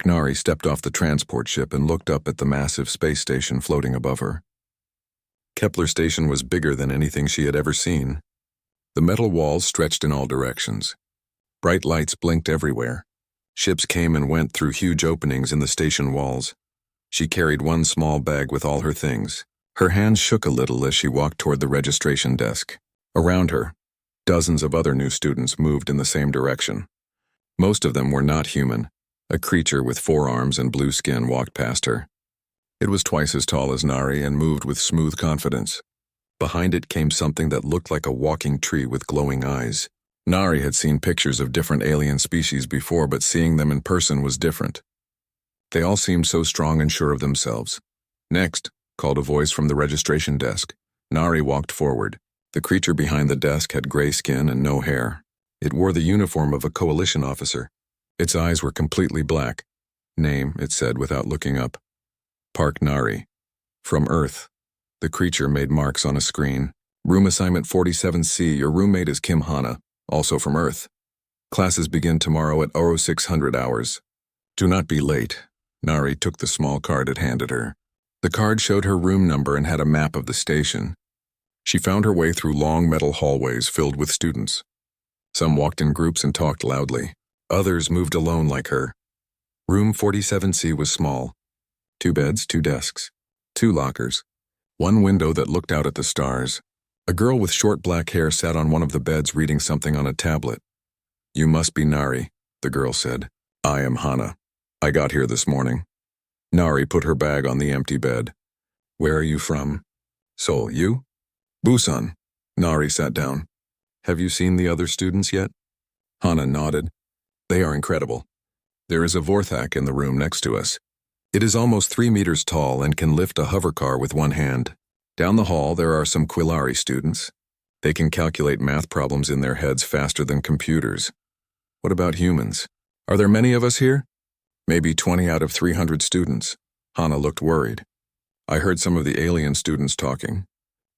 Nari stepped off the transport ship and looked up at the massive space station floating above her. Kepler Station was bigger than anything she had ever seen. The metal walls stretched in all directions. Bright lights blinked everywhere. Ships came and went through huge openings in the station walls. She carried one small bag with all her things. Her hands shook a little as she walked toward the registration desk. Around her, dozens of other new students moved in the same direction. Most of them were not human. A creature with 4 arms and blue skin walked past her. It was twice as tall as Nari and moved with smooth confidence. Behind it came something that looked like a walking tree with glowing eyes. Nari had seen pictures of different alien species before, but seeing them in person was different. They all seemed so strong and sure of themselves. "Next," called a voice from the registration desk. Nari walked forward. The creature behind the desk had gray skin and no hair. It wore the uniform of a coalition officer. Its eyes were completely black. "Name," it said without looking up. "Park Nari. From Earth." The creature made marks on a screen. "Room assignment 47C, your roommate is Kim Hana, also from Earth. Classes begin tomorrow at 0600 hours. Do not be late." Nari took the small card it handed her. The card showed her room number and had a map of the station. She found her way through long metal hallways filled with students. Some walked in groups and talked loudly. Others moved alone like her. Room 47C was small. 2 beds, 2 desks, 2 lockers, 1 window that looked out at the stars. A girl with short black hair sat on one of the beds reading something on a tablet. "You must be Nari," the girl said. "I am Hana. I got here this morning." Nari put her bag on the empty bed. "Where are you from?" "Seoul, you?" "Busan." Nari sat down. "Have you seen the other students yet?" Hana nodded. "They are incredible. There is a Vorthak in the room next to us. It is almost 3 meters tall and can lift a hovercar with one hand. Down the hall there are some Quillari students. They can calculate math problems in their heads faster than computers. What about humans? Are there many of us here?" "Maybe 20 out of 300 students." Hana looked worried. "I heard some of the alien students talking.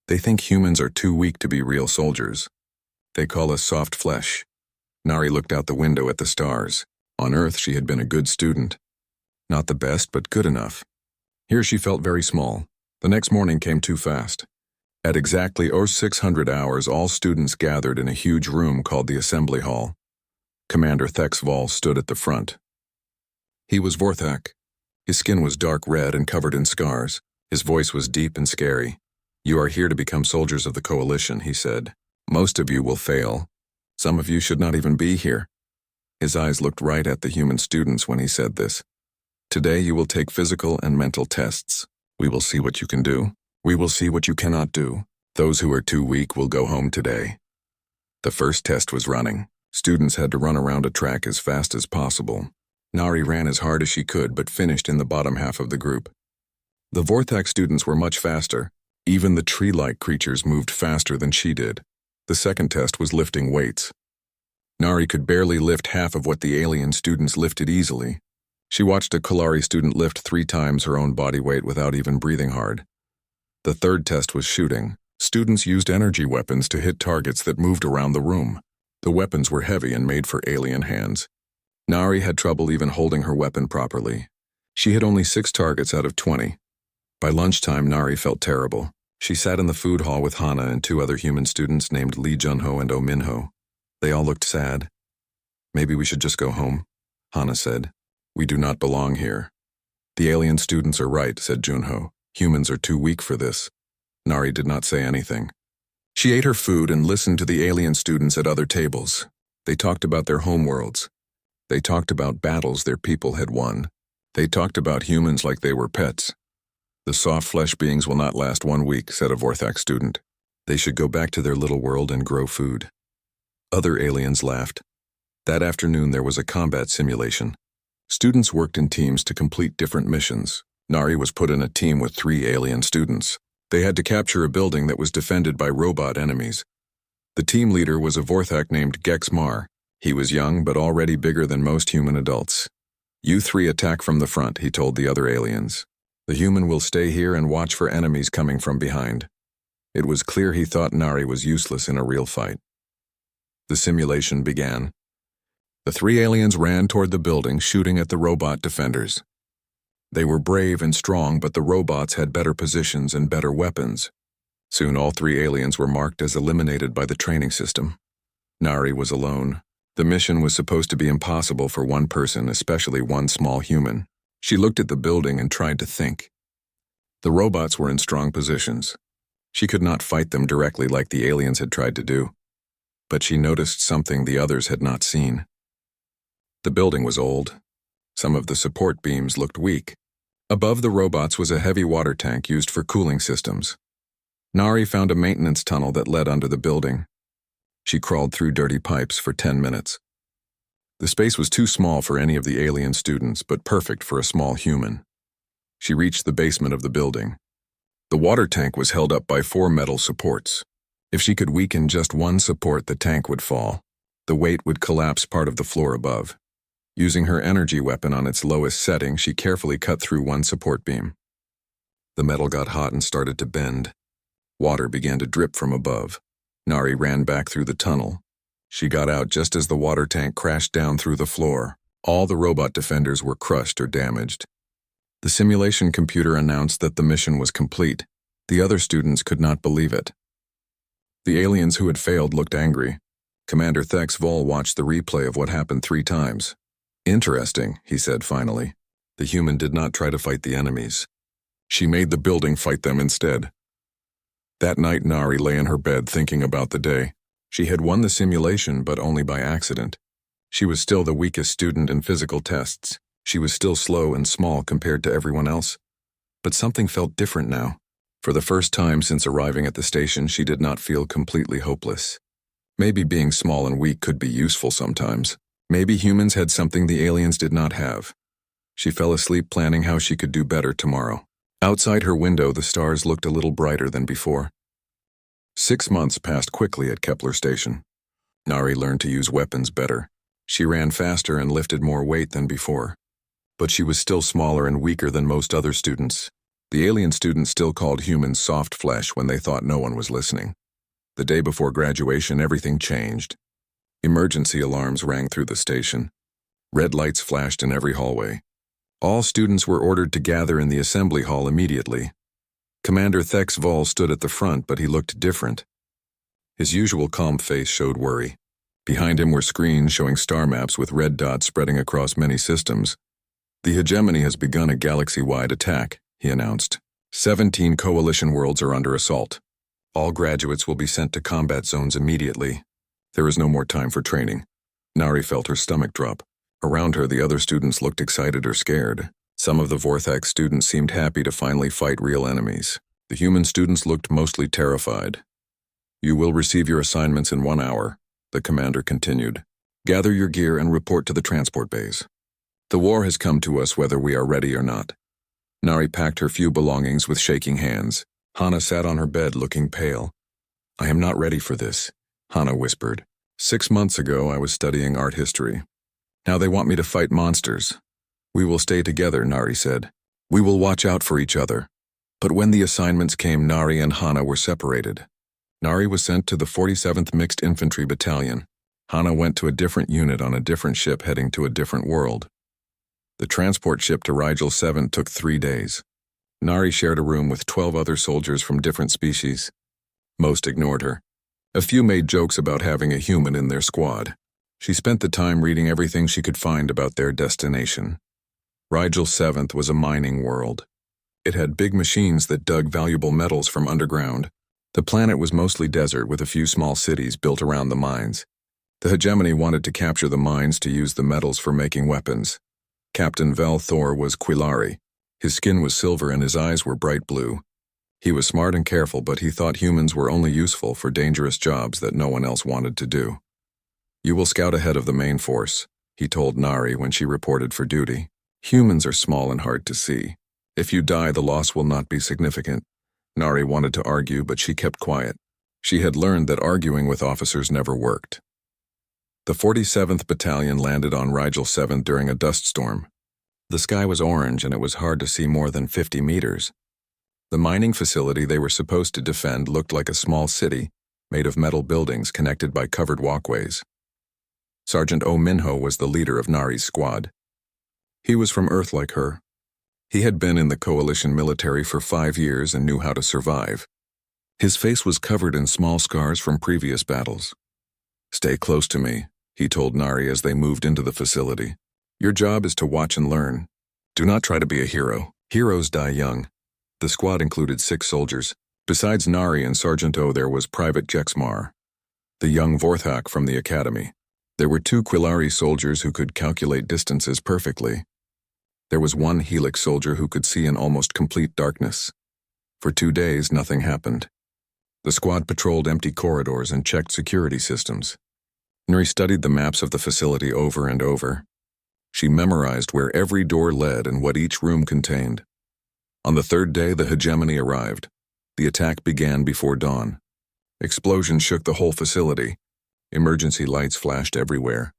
They think humans are too weak to be real soldiers. They call us soft flesh." Nari looked out the window at the stars. On Earth she had been a good student. Not the best, but good enough. Here she felt very small. The next morning came too fast. At exactly 0600 hours, all students gathered in a huge room called the Assembly Hall. Commander Thexval stood at the front. He was Vorthak. His skin was dark red and covered in scars. His voice was deep and scary. "You are here to become soldiers of the Coalition," he said. "Most of you will fail. Some of you should not even be here." His eyes looked right at the human students when he said this. "Today you will take physical and mental tests. We will see what you can do. We will see what you cannot do. Those who are too weak will go home today." The first test was running. Students had to run around a track as fast as possible. Nari ran as hard as she could, but finished in the bottom half of the group. The Vorthak students were much faster. Even the tree-like creatures moved faster than she did. The second test was lifting weights. Nari could barely lift half of what the alien students lifted easily. She watched a Quillari student lift 3 times her own body weight without even breathing hard. The third test was shooting. Students used energy weapons to hit targets that moved around the room. The weapons were heavy and made for alien hands. Nari had trouble even holding her weapon properly. She hit only 6 targets out of 20. By lunchtime, Nari felt terrible. She sat in the food hall with Hana and 2 other human students named Lee Junho and Oh Minho. They all looked sad. "Maybe we should just go home," Hana said. "We do not belong here." "The alien students are right," said Junho. "Humans are too weak for this." Nari did not say anything. She ate her food and listened to the alien students at other tables. They talked about their homeworlds. They talked about battles their people had won. They talked about humans like they were pets. "The soft flesh beings will not last 1 week," said a Vorthak student. "They should go back to their little world and grow food." Other aliens laughed. That afternoon there was a combat simulation. Students worked in teams to complete different missions. Nari was put in a team with 3 alien students. They had to capture a building that was defended by robot enemies. The team leader was a Vorthak named Gex Mar. He was young but already bigger than most human adults. "You 3 attack from the front," he told the other aliens. "The human will stay here and watch for enemies coming from behind." It was clear he thought Nari was useless in a real fight. The simulation began. The three aliens ran toward the building, shooting at the robot defenders. They were brave and strong, but the robots had better positions and better weapons. Soon all three aliens were marked as eliminated by the training system. Nari was alone. The mission was supposed to be impossible for one person, especially one small human. She looked at the building and tried to think. The robots were in strong positions. She could not fight them directly like the aliens had tried to do. But she noticed something the others had not seen. The building was old. Some of the support beams looked weak. Above the robots was a heavy water tank used for cooling systems. Nari found a maintenance tunnel that led under the building. She crawled through dirty pipes for 10 minutes. The space was too small for any of the alien students, but perfect for a small human. She reached the basement of the building. The water tank was held up by 4 metal supports. If she could weaken just one support, the tank would fall. The weight would collapse part of the floor above. Using her energy weapon on its lowest setting, she carefully cut through one support beam. The metal got hot and started to bend. Water began to drip from above. Nari ran back through the tunnel. She got out just as the water tank crashed down through the floor. All the robot defenders were crushed or damaged. The simulation computer announced that the mission was complete. The other students could not believe it. The aliens who had failed looked angry. Commander Thex Vol watched the replay of what happened 3 times. "Interesting," he said finally. The human did not try to fight the enemies. She made the building fight them instead. That night, Nari lay in her bed thinking about the day. She had won the simulation, but only by accident. She was still the weakest student in physical tests. She was still slow and small compared to everyone else. But something felt different now. For the first time since arriving at the station, she did not feel completely hopeless. Maybe being small and weak could be useful sometimes. Maybe humans had something the aliens did not have. She fell asleep planning how she could do better tomorrow. Outside her window, the stars looked a little brighter than before. 6 months passed quickly at Kepler Station. Nari learned to use weapons better. She ran faster and lifted more weight than before. But she was still smaller and weaker than most other students. The alien students still called humans soft flesh when they thought no one was listening. The day before graduation, everything changed. Emergency alarms rang through the station. Red lights flashed in every hallway. All students were ordered to gather in the assembly hall immediately. Commander Thex Vol stood at the front, but he looked different. His usual calm face showed worry. Behind him were screens showing star maps with red dots spreading across many systems. "The hegemony has begun a galaxy-wide attack," he announced. 17 coalition worlds are under assault. All graduates will be sent to combat zones immediately. There is no more time for training. Nari felt her stomach drop. Around her, the other students looked excited or scared. Some of the Vortex students seemed happy to finally fight real enemies. The human students looked mostly terrified. "You will receive your assignments in 1 hour," the commander continued. "Gather your gear and report to the transport bays. The war has come to us whether we are ready or not." Nari packed her few belongings with shaking hands. Hana sat on her bed looking pale. "I am not ready for this," Hana whispered. 6 months ago, I was studying art history. Now they want me to fight monsters. "We will stay together," Nari said. "We will watch out for each other." But when the assignments came, Nari and Hana were separated. Nari was sent to the 47th Mixed Infantry Battalion. Hana went to a different unit on a different ship heading to a different world. The transport ship to Rigel 7 took 3 days. Nari shared a room with 12 other soldiers from different species. Most ignored her. A few made jokes about having a human in their squad. She spent the time reading everything she could find about their destination. Rigel 7th was a mining world. It had big machines that dug valuable metals from underground. The planet was mostly desert with a few small cities built around the mines. The hegemony wanted to capture the mines to use the metals for making weapons. Captain Vel Thor was Quilari. His skin was silver and his eyes were bright blue. He was smart and careful, but he thought humans were only useful for dangerous jobs that no one else wanted to do. "You will scout ahead of the main force," he told Nari when she reported for duty. "Humans are small and hard to see. If you die, the loss will not be significant." Nari wanted to argue, but she kept quiet. She had learned that arguing with officers never worked. The 47th Battalion landed on Rigel 7 during a dust storm. The sky was orange and it was hard to see more than 50 meters. The mining facility they were supposed to defend looked like a small city, made of metal buildings connected by covered walkways. Sergeant O. Minho was the leader of Nari's squad. He was from Earth like her. He had been in the coalition military for 5 years and knew how to survive. His face was covered in small scars from previous battles. "Stay close to me," he told Nari as they moved into the facility. "Your job is to watch and learn. Do not try to be a hero. Heroes die young." The squad included 6 soldiers. Besides Nari and Sergeant O, there was Private Jexmar, the young Vorthak from the academy. There were 2 Quillari soldiers who could calculate distances perfectly. There was 1 Helix soldier who could see in almost complete darkness. For 2 days, nothing happened. The squad patrolled empty corridors and checked security systems. Nuri studied the maps of the facility over and over. She memorized where every door led and what each room contained. On the 3rd day, the hegemony arrived. The attack began before dawn. Explosions shook the whole facility. Emergency lights flashed everywhere.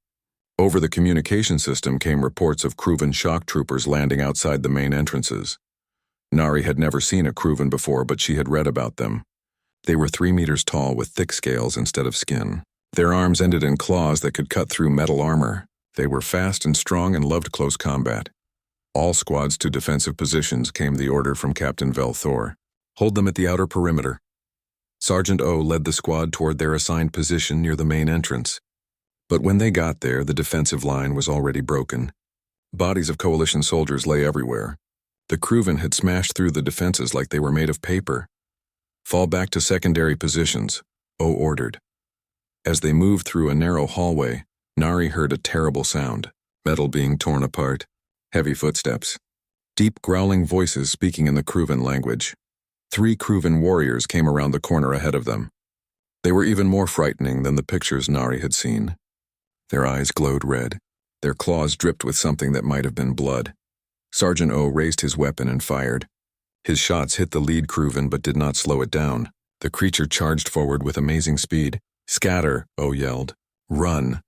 Over the communication system came reports of Kruven shock troopers landing outside the main entrances. Nari had never seen a Kruven before, but she had read about them. They were 3 meters tall with thick scales instead of skin. Their arms ended in claws that could cut through metal armor. They were fast and strong and loved close combat. All squads to defensive positions, came the order from Captain Velthor. Hold them at the outer perimeter. Sergeant O led the squad toward their assigned position near the main entrance. But when they got there, the defensive line was already broken. Bodies of coalition soldiers lay everywhere. The Kruven had smashed through the defenses like they were made of paper. "Fall back to secondary positions," O ordered. As they moved through a narrow hallway, Nari heard a terrible sound, metal being torn apart, heavy footsteps, deep growling voices speaking in the Kruven language. 3 Kruven warriors came around the corner ahead of them. They were even more frightening than the pictures Nari had seen. Their eyes glowed red. Their claws dripped with something that might have been blood. Sergeant O raised his weapon and fired. His shots hit the lead Kruven but did not slow it down. The creature charged forward with amazing speed. "Scatter," O yelled. "Run."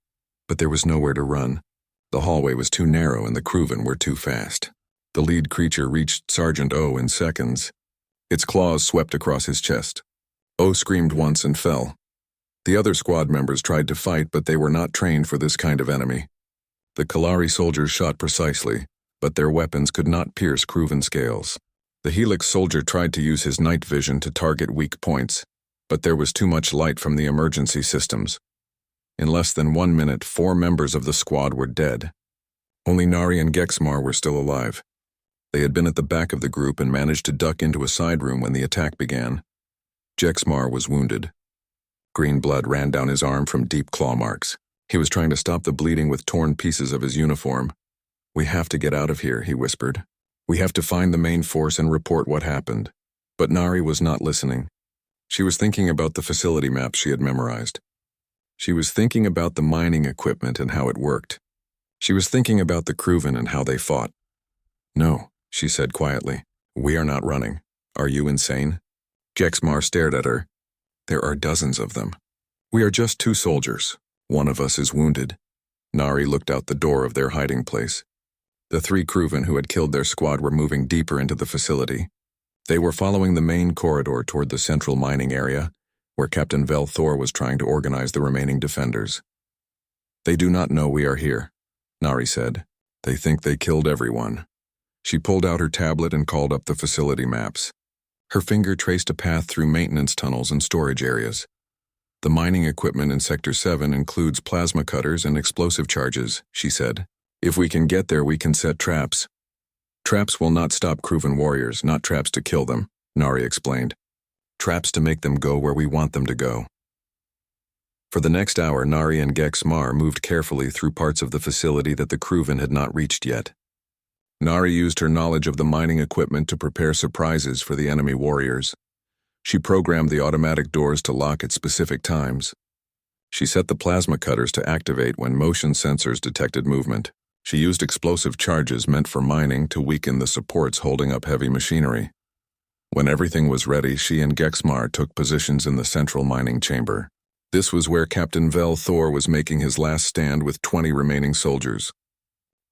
But there was nowhere to run. The hallway was too narrow and the Kruven were too fast. The lead creature reached Sergeant O in seconds. Its claws swept across his chest. O screamed once and fell. The other squad members tried to fight, but they were not trained for this kind of enemy. The Quillari soldiers shot precisely, but their weapons could not pierce Kruven scales. The Helix soldier tried to use his night vision to target weak points, but there was too much light from the emergency systems. In less than 1 minute, 4 members of the squad were dead. Only Nari and Gexmar were still alive. They had been at the back of the group and managed to duck into a side room when the attack began. Gexmar was wounded. Green blood ran down his arm from deep claw marks. He was trying to stop the bleeding with torn pieces of his uniform. "We have to get out of here," he whispered. "We have to find the main force and report what happened." But Nari was not listening. She was thinking about the facility maps she had memorized. She was thinking about the mining equipment and how it worked. She was thinking about the Kruven and how they fought. "No," she said quietly. "We are not running. Are you insane?" Gexmar stared at her. "There are dozens of them. We are just 2 soldiers. One of us is wounded." Nari looked out the door of their hiding place. The 3 Kruven who had killed their squad were moving deeper into the facility. They were following the main corridor toward the central mining area, where Captain Velthor was trying to organize the remaining defenders. "They do not know we are here," Nari said. "They think they killed everyone." She pulled out her tablet and called up the facility maps. Her finger traced a path through maintenance tunnels and storage areas. "The mining equipment in Sector 7 includes plasma cutters and explosive charges," she said. "If we can get there, we can set traps." "Traps will not stop Kruven warriors, not traps to kill them," Nari explained. "Traps to make them go where we want them to go." For the next hour, Nari and Gexmar moved carefully through parts of the facility that the Kruven had not reached yet. Nari used her knowledge of the mining equipment to prepare surprises for the enemy warriors. She programmed the automatic doors to lock at specific times. She set the plasma cutters to activate when motion sensors detected movement. She used explosive charges meant for mining to weaken the supports holding up heavy machinery. When everything was ready, she and Gexmar took positions in the central mining chamber. This was where Captain Velthor was making his last stand with 20 remaining soldiers.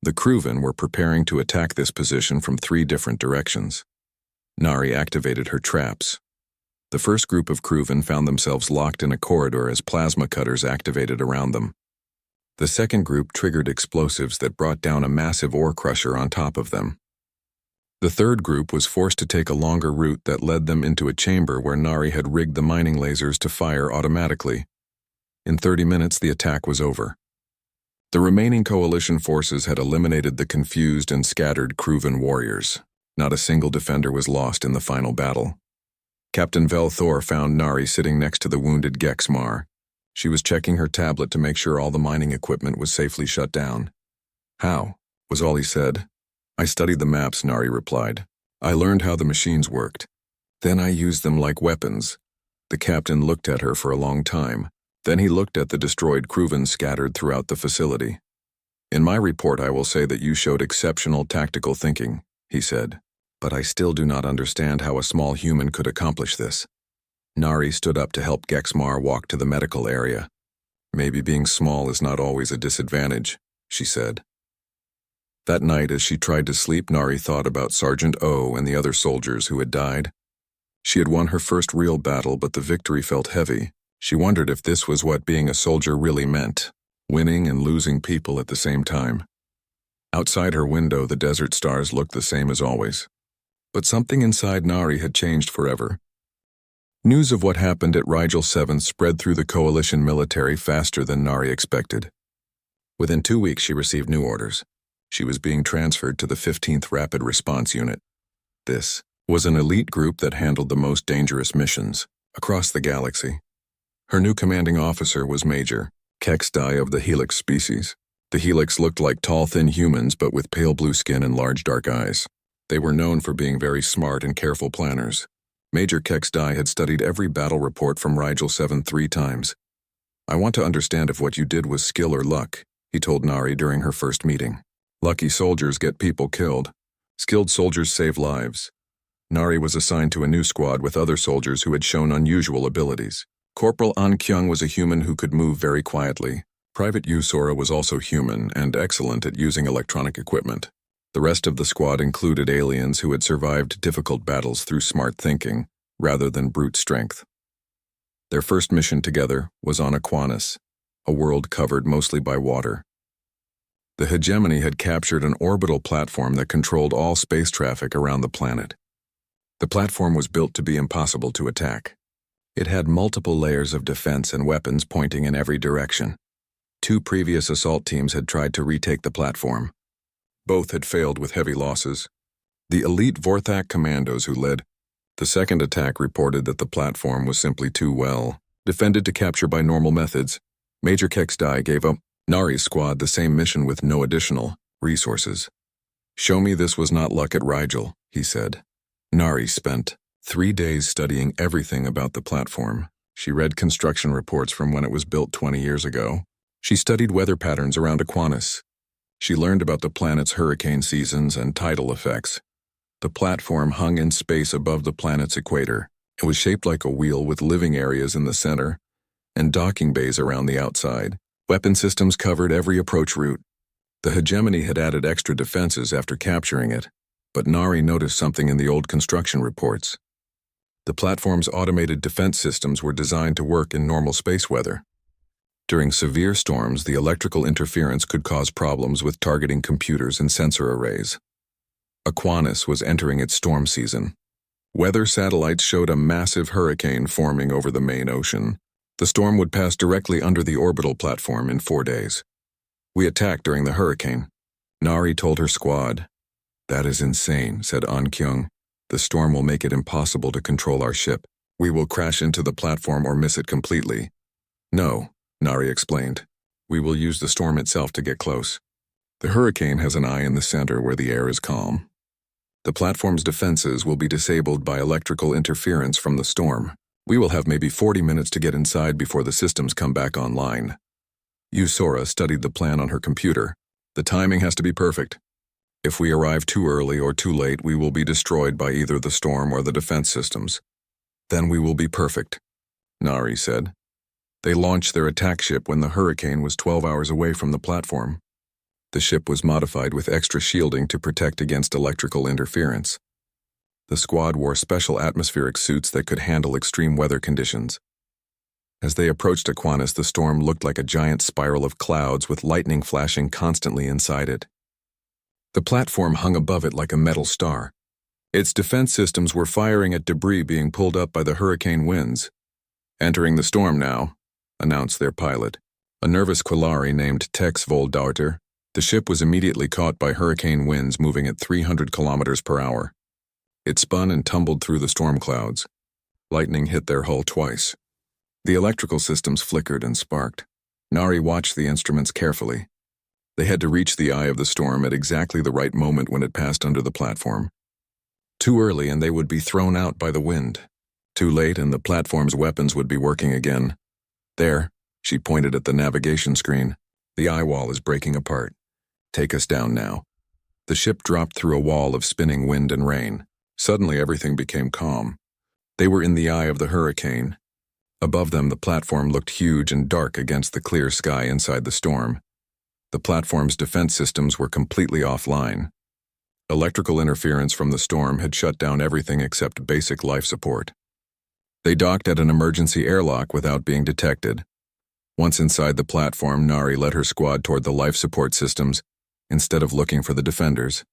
The Kruven were preparing to attack this position from 3 different directions. Nari activated her traps. The first group of Kruven found themselves locked in a corridor as plasma cutters activated around them. The second group triggered explosives that brought down a massive ore crusher on top of them. The third group was forced to take a longer route that led them into a chamber where Nari had rigged the mining lasers to fire automatically. In 30 minutes, the attack was over. The remaining coalition forces had eliminated the confused and scattered Kruvan warriors. Not a single defender was lost in the final battle. Captain Vel Thor found Nari sitting next to the wounded Gexmar. She was checking her tablet to make sure all the mining equipment was safely shut down. "How?" was all he said. "I studied the maps," Nari replied. "I learned how the machines worked. Then I used them like weapons." The captain looked at her for a long time. Then he looked at the destroyed Kruvan scattered throughout the facility. "In my report, I will say that you showed exceptional tactical thinking," he said. "But I still do not understand how a small human could accomplish this." Nari stood up to help Gexmar walk to the medical area. "Maybe being small is not always a disadvantage," she said. That night, as she tried to sleep, Nari thought about Sergeant O and the other soldiers who had died. She had won her first real battle, but the victory felt heavy. She wondered if this was what being a soldier really meant, winning and losing people at the same time. Outside her window, the desert stars looked the same as always. But something inside Nari had changed forever. News of what happened at Rigel 7 spread through the coalition military faster than Nari expected. Within 2 weeks, she received new orders. She was being transferred to the 15th Rapid Response Unit. This was an elite group that handled the most dangerous missions across the galaxy. Her new commanding officer was Major Kexdai of the Helix species. The Helix looked like tall, thin humans, but with pale blue skin and large, dark eyes. They were known for being very smart and careful planners. Major Kexdai had studied every battle report from Rigel 7 3 times. "I want to understand if what you did was skill or luck," he told Nari during her first meeting. "Lucky soldiers get people killed. Skilled soldiers save lives." Nari was assigned to a new squad with other soldiers who had shown unusual abilities. Corporal An Kyung was a human who could move very quietly. Private Yusora was also human and excellent at using electronic equipment. The rest of the squad included aliens who had survived difficult battles through smart thinking, rather than brute strength. Their first mission together was on Aquanus, a world covered mostly by water. The hegemony had captured an orbital platform that controlled all space traffic around the planet. The platform was built to be impossible to attack. It had multiple layers of defense and weapons pointing in every direction. 2 previous assault teams had tried to retake the platform. Both had failed with heavy losses. The elite Vorthak commandos who led the second attack reported that the platform was simply too well defended to capture by normal methods. Major Kexdai gave up Nari's squad the same mission with no additional resources. "Show me this was not luck at Rigel," he said. Nari spent 3 days studying everything about the platform. She read construction reports from when it was built 20 years ago. She studied weather patterns around Aquanus. She learned about the planet's hurricane seasons and tidal effects. The platform hung in space above the planet's equator. It was shaped like a wheel with living areas in the center and docking bays around the outside. Weapon systems covered every approach route. The hegemony had added extra defenses after capturing it, but Nari noticed something in the old construction reports. The platform's automated defense systems were designed to work in normal space weather. During severe storms, the electrical interference could cause problems with targeting computers and sensor arrays. Aquanus was entering its storm season. Weather satellites showed a massive hurricane forming over the main ocean. The storm would pass directly under the orbital platform in 4 days. "We attacked during the hurricane," Nari told her squad. "That is insane," said An Kyung. "The storm will make it impossible to control our ship. We will crash into the platform or miss it completely." "No," Nari explained. "We will use the storm itself to get close. The hurricane has an eye in the center where the air is calm. The platform's defenses will be disabled by electrical interference from the storm. We will have maybe 40 minutes to get inside before the systems come back online." Yusora studied the plan on her computer. "The timing has to be perfect. If we arrive too early or too late, we will be destroyed by either the storm or the defense systems. Then we will be perfect," Nari said. They launched their attack ship when the hurricane was 12 hours away from the platform. The ship was modified with extra shielding to protect against electrical interference. The squad wore special atmospheric suits that could handle extreme weather conditions. As they approached Aquinas, the storm looked like a giant spiral of clouds with lightning flashing constantly inside it. The platform hung above it like a metal star. Its defense systems were firing at debris being pulled up by the hurricane winds. "Entering the storm now," announced their pilot, a nervous Quillari named Tex Voldarter. The ship was immediately caught by hurricane winds moving at 300 kilometers per hour. It spun and tumbled through the storm clouds. Lightning hit their hull twice. The electrical systems flickered and sparked. Nari watched the instruments carefully. They had to reach the eye of the storm at exactly the right moment when it passed under the platform. Too early and they would be thrown out by the wind. Too late and the platform's weapons would be working again. "There," she pointed at the navigation screen. "The eye wall is breaking apart. Take us down now." The ship dropped through a wall of spinning wind and rain. Suddenly everything became calm. They were in the eye of the hurricane. Above them, the platform looked huge and dark against the clear sky inside the storm. The platform's defense systems were completely offline. Electrical interference from the storm had shut down everything except basic life support. They docked at an emergency airlock without being detected. Once inside the platform, Nari led her squad toward the life support systems instead of looking for the defenders.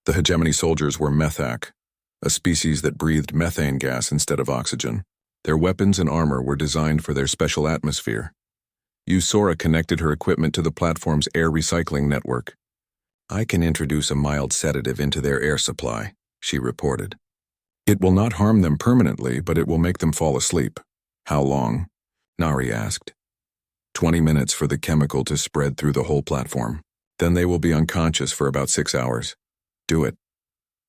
The hegemony soldiers were Methak, a species that breathed methane gas instead of oxygen. Their weapons and armor were designed for their special atmosphere. Usora connected her equipment to the platform's air recycling network. "I can introduce a mild sedative into their air supply," she reported. "It will not harm them permanently, but it will make them fall asleep." "How long?" Nari asked. 20 minutes for the chemical to spread through the whole platform. Then they will be unconscious for about 6 hours. "Do it."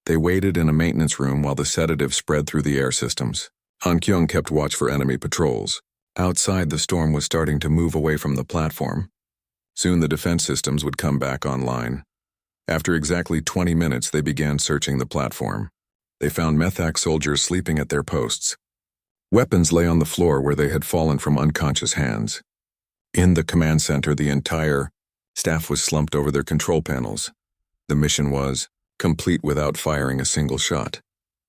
They waited in a maintenance room while the sedative spread through the air systems. Han Kyung kept watch for enemy patrols. Outside, the storm was starting to move away from the platform. Soon the defense systems would come back online. After exactly 20 minutes, they began searching the platform. They found Methak soldiers sleeping at their posts. Weapons lay on the floor where they had fallen from unconscious hands. In the command center, the entire staff was slumped over their control panels. The mission was complete without firing a single shot.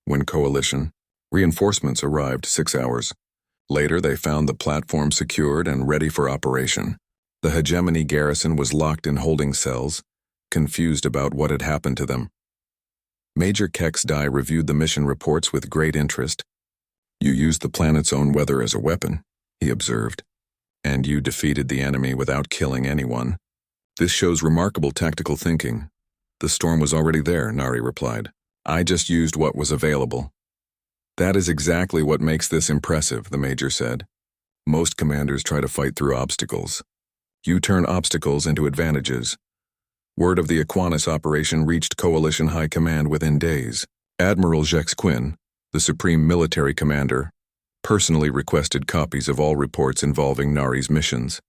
When Coalition reinforcements arrived 6 hours later, they found the platform secured and ready for operation. The hegemony garrison was locked in holding cells, confused about what had happened to them. Major Kex Dai reviewed the mission reports with great interest. "You used the planet's own weather as a weapon," he observed. "And you defeated the enemy without killing anyone. This shows remarkable tactical thinking." "The storm was already there," Nari replied. "I just used what was available." "That is exactly what makes this impressive," the major said. "Most commanders try to fight through obstacles. You turn obstacles into advantages." Word of the Aquinas operation reached Coalition High Command within days. Admiral Jex Quinn, the supreme military commander, personally requested copies of all reports involving Nari's missions.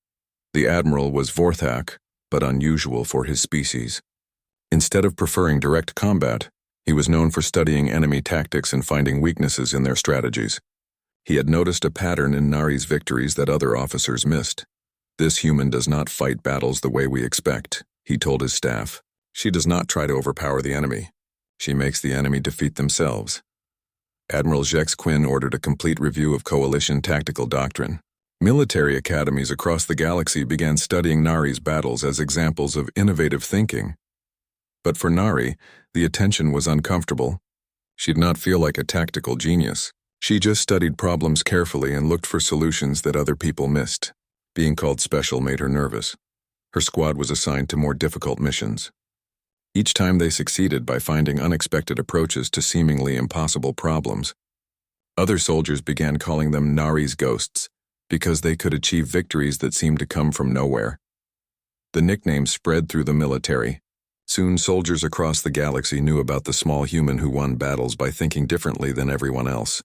The admiral was Vorthak, but unusual for his species. Instead of preferring direct combat, he was known for studying enemy tactics and finding weaknesses in their strategies. He had noticed a pattern in Nari's victories that other officers missed. "This human does not fight battles the way we expect," he told his staff. "She does not try to overpower the enemy. She makes the enemy defeat themselves." Admiral Jex Quinn ordered a complete review of Coalition tactical doctrine. Military academies across the galaxy began studying Nari's battles as examples of innovative thinking. But for Nari, the attention was uncomfortable. She did not feel like a tactical genius. She just studied problems carefully and looked for solutions that other people missed. Being called special made her nervous. Her squad was assigned to more difficult missions. Each time they succeeded by finding unexpected approaches to seemingly impossible problems. Other soldiers began calling them Nari's ghosts because they could achieve victories that seemed to come from nowhere. The nickname spread through the military. Soon soldiers across the galaxy knew about the small human who won battles by thinking differently than everyone else.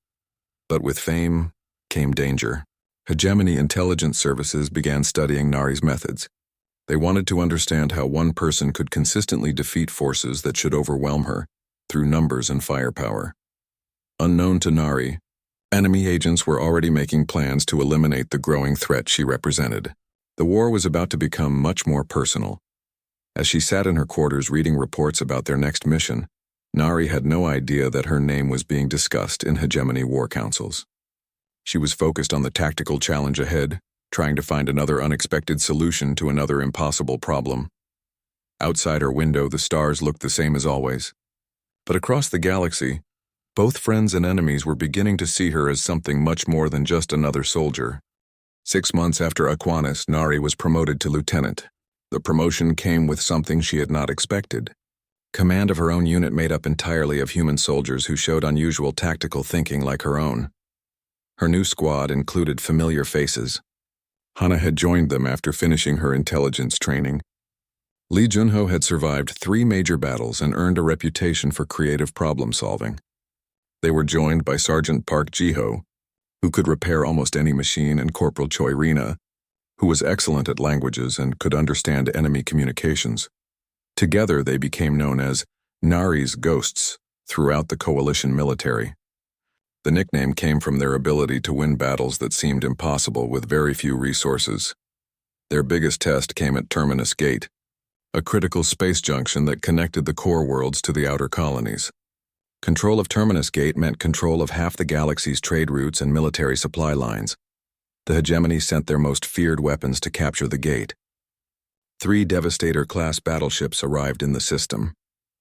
But with fame came danger. Hegemony intelligence services began studying Nari's methods. They wanted to understand how one person could consistently defeat forces that should overwhelm her through numbers and firepower. Unknown to Nari, enemy agents were already making plans to eliminate the growing threat she represented. The war was about to become much more personal. As she sat in her quarters reading reports about their next mission, Nari had no idea that her name was being discussed in hegemony war councils. She was focused on the tactical challenge ahead, trying to find another unexpected solution to another impossible problem. Outside her window, the stars looked the same as always. But across the galaxy, both friends and enemies were beginning to see her as something much more than just another soldier. 6 months after Aquinas, Nari was promoted to lieutenant. The promotion came with something she had not expected. Command of her own unit made up entirely of human soldiers who showed unusual tactical thinking like her own. Her new squad included familiar faces. Hana had joined them after finishing her intelligence training. Lee Junho had survived 3 major battles and earned a reputation for creative problem-solving. They were joined by Sergeant Park Jiho, who could repair almost any machine, and Corporal Choi Rina, who was excellent at languages and could understand enemy communications. Together, they became known as Nari's Ghosts throughout the coalition military. The nickname came from their ability to win battles that seemed impossible with very few resources. Their biggest test came at Terminus Gate, a critical space junction that connected the core worlds to the outer colonies. Control of Terminus Gate meant control of half the galaxy's trade routes and military supply lines. The hegemony sent their most feared weapons to capture the gate. 3 Devastator-class battleships arrived in the system.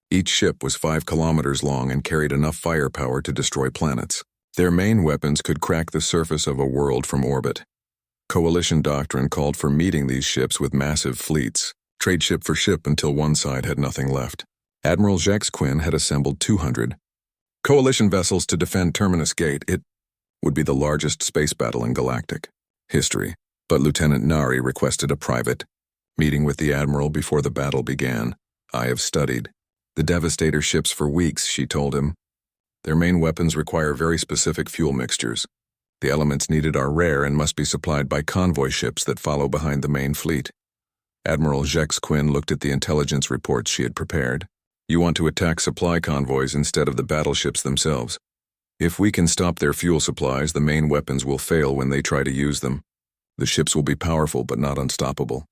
Each ship was 5 kilometers long and carried enough firepower to destroy planets. Their main weapons could crack the surface of a world from orbit. Coalition doctrine called for meeting these ships with massive fleets, trade ship for ship until one side had nothing left. Admiral Jacques Quinn had assembled 200 coalition vessels to defend Terminus Gate. It would be the largest space battle in galactic history, but Lieutenant Nari requested a private meeting with the Admiral before the battle began. "I have studied the Devastator ships for weeks," she told him. "Their main weapons require very specific fuel mixtures. The elements needed are rare and must be supplied by convoy ships that follow behind the main fleet." Admiral Jacques Quinn looked at the intelligence reports she had prepared. "You want to attack supply convoys instead of the battleships themselves. If we can stop their fuel supplies, the main weapons will fail when they try to use them. The ships will be powerful but not unstoppable."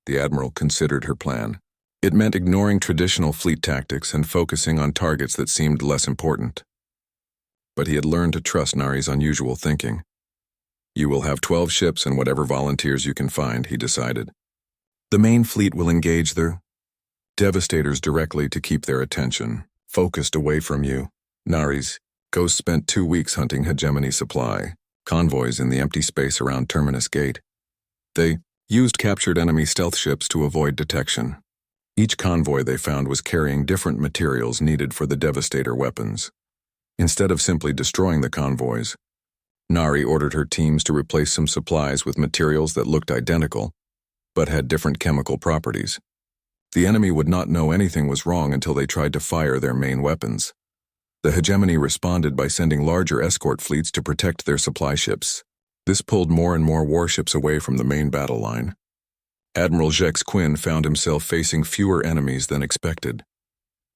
The Admiral considered her plan. It meant ignoring traditional fleet tactics and focusing on targets that seemed less important. But he had learned to trust Nari's unusual thinking. "You will have 12 ships and whatever volunteers you can find," he decided. "The main fleet will engage their Devastators directly to keep their attention focused away from you." Nari's Ghost spent 2 weeks hunting hegemony supply convoys in the empty space around Terminus Gate. They used captured enemy stealth ships to avoid detection. Each convoy they found was carrying different materials needed for the Devastator weapons. Instead of simply destroying the convoys, Nari ordered her teams to replace some supplies with materials that looked identical, but had different chemical properties. The enemy would not know anything was wrong until they tried to fire their main weapons. The hegemony responded by sending larger escort fleets to protect their supply ships. This pulled more and more warships away from the main battle line. Admiral Jacques Quinn found himself facing fewer enemies than expected.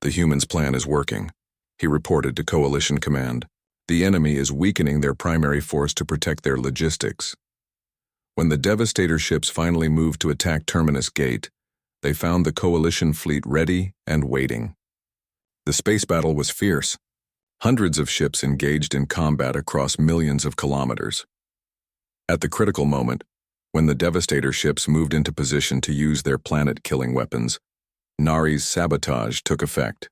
"The humans' plan is working," he reported to Coalition Command. "The enemy is weakening their primary force to protect their logistics." When the Devastator ships finally moved to attack Terminus Gate, they found the Coalition fleet ready and waiting. The space battle was fierce. Hundreds of ships engaged in combat across millions of kilometers. At the critical moment, when the Devastator ships moved into position to use their planet-killing weapons, Nari's sabotage took effect.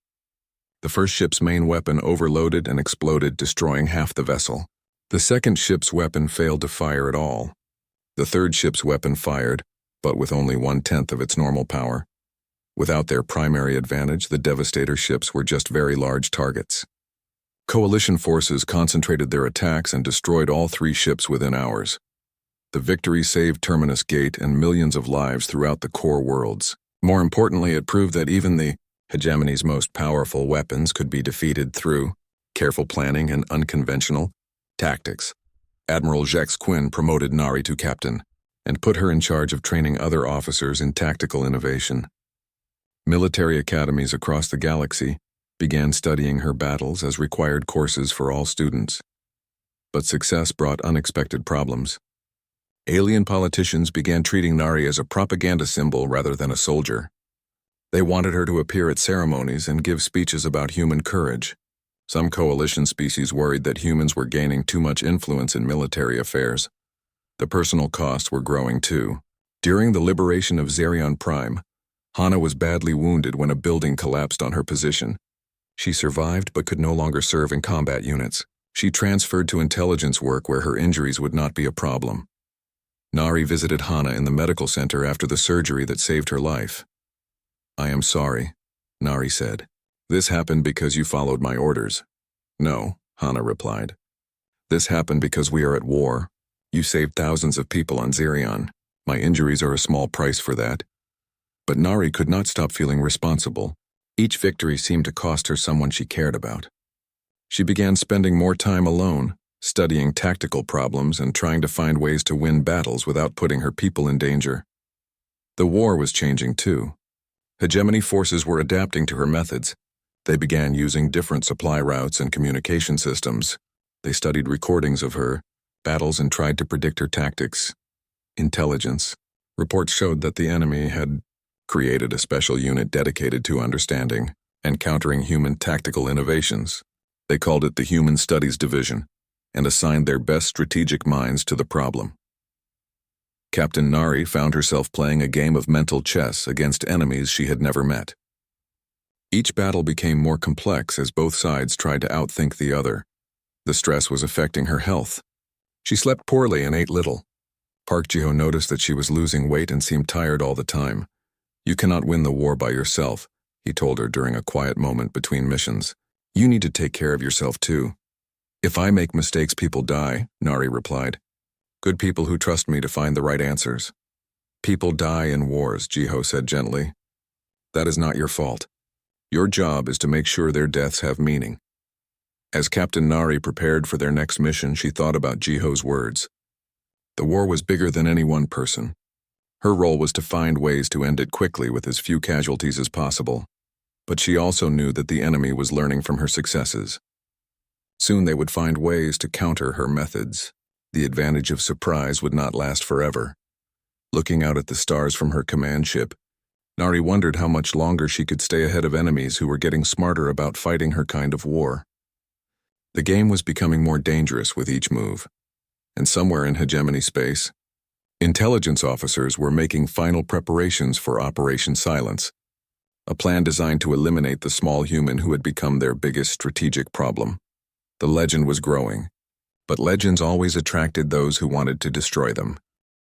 The first ship's main weapon overloaded and exploded, destroying half the vessel. The second ship's weapon failed to fire at all. The third ship's weapon fired, but with only 1/10 of its normal power. Without their primary advantage, the Devastator ships were just very large targets. Coalition forces concentrated their attacks and destroyed all 3 ships within hours. The victory saved Terminus Gate and millions of lives throughout the core worlds. More importantly, it proved that even the hegemony's most powerful weapons could be defeated through careful planning and unconventional tactics. Admiral Jacques Quinn promoted Nari to captain and put her in charge of training other officers in tactical innovation. Military academies across the galaxy began studying her battles as required courses for all students. But success brought unexpected problems. Alien politicians began treating Nari as a propaganda symbol rather than a soldier. They wanted her to appear at ceremonies and give speeches about human courage. Some coalition species worried that humans were gaining too much influence in military affairs. The personal costs were growing too. During the liberation of Zerion Prime, Hana was badly wounded when a building collapsed on her position. She survived but could no longer serve in combat units. She transferred to intelligence work where her injuries would not be a problem. Nari visited Hana in the medical center after the surgery that saved her life. "I am sorry," Nari said. "This happened because you followed my orders." "No," Hana replied. "This happened because we are at war. You saved thousands of people on Zerion. My injuries are a small price for that." But Nari could not stop feeling responsible. Each victory seemed to cost her someone she cared about. She began spending more time alone, studying tactical problems and trying to find ways to win battles without putting her people in danger. The war was changing too. Hegemony forces were adapting to her methods. They began using different supply routes and communication systems. They studied recordings of her battles and tried to predict her tactics. Intelligence. Reports showed that the enemy had created a special unit dedicated to understanding and countering human tactical innovations. They called it the Human Studies Division and assigned their best strategic minds to the problem. Captain Nari found herself playing a game of mental chess against enemies she had never met. Each battle became more complex as both sides tried to outthink the other. The stress was affecting her health. She slept poorly and ate little. Park Ji-ho noticed that she was losing weight and seemed tired all the time. "You cannot win the war by yourself," he told her during a quiet moment between missions. "You need to take care of yourself too." "If I make mistakes, people die," Nari replied. "Good people who trust me to find the right answers." "People die in wars," Ji-ho said gently. "That is not your fault. Your job is to make sure their deaths have meaning." As Captain Nari prepared for their next mission, she thought about Ji-ho's words. The war was bigger than any one person. Her role was to find ways to end it quickly with as few casualties as possible. But she also knew that the enemy was learning from her successes. Soon they would find ways to counter her methods. The advantage of surprise would not last forever. Looking out at the stars from her command ship, Nari wondered how much longer she could stay ahead of enemies who were getting smarter about fighting her kind of war. The game was becoming more dangerous with each move. And somewhere in hegemony space, intelligence officers were making final preparations for Operation Silence, a plan designed to eliminate the small human who had become their biggest strategic problem. The legend was growing, but legends always attracted those who wanted to destroy them.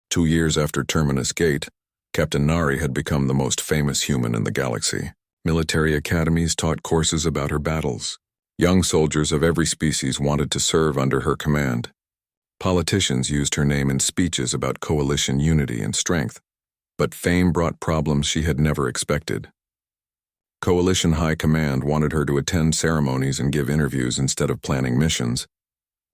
2 years after Terminus Gate, Captain Nari had become the most famous human in the galaxy. Military academies taught courses about her battles. Young soldiers of every species wanted to serve under her command. Politicians used her name in speeches about coalition unity and strength. But fame brought problems she had never expected. Coalition High Command wanted her to attend ceremonies and give interviews instead of planning missions.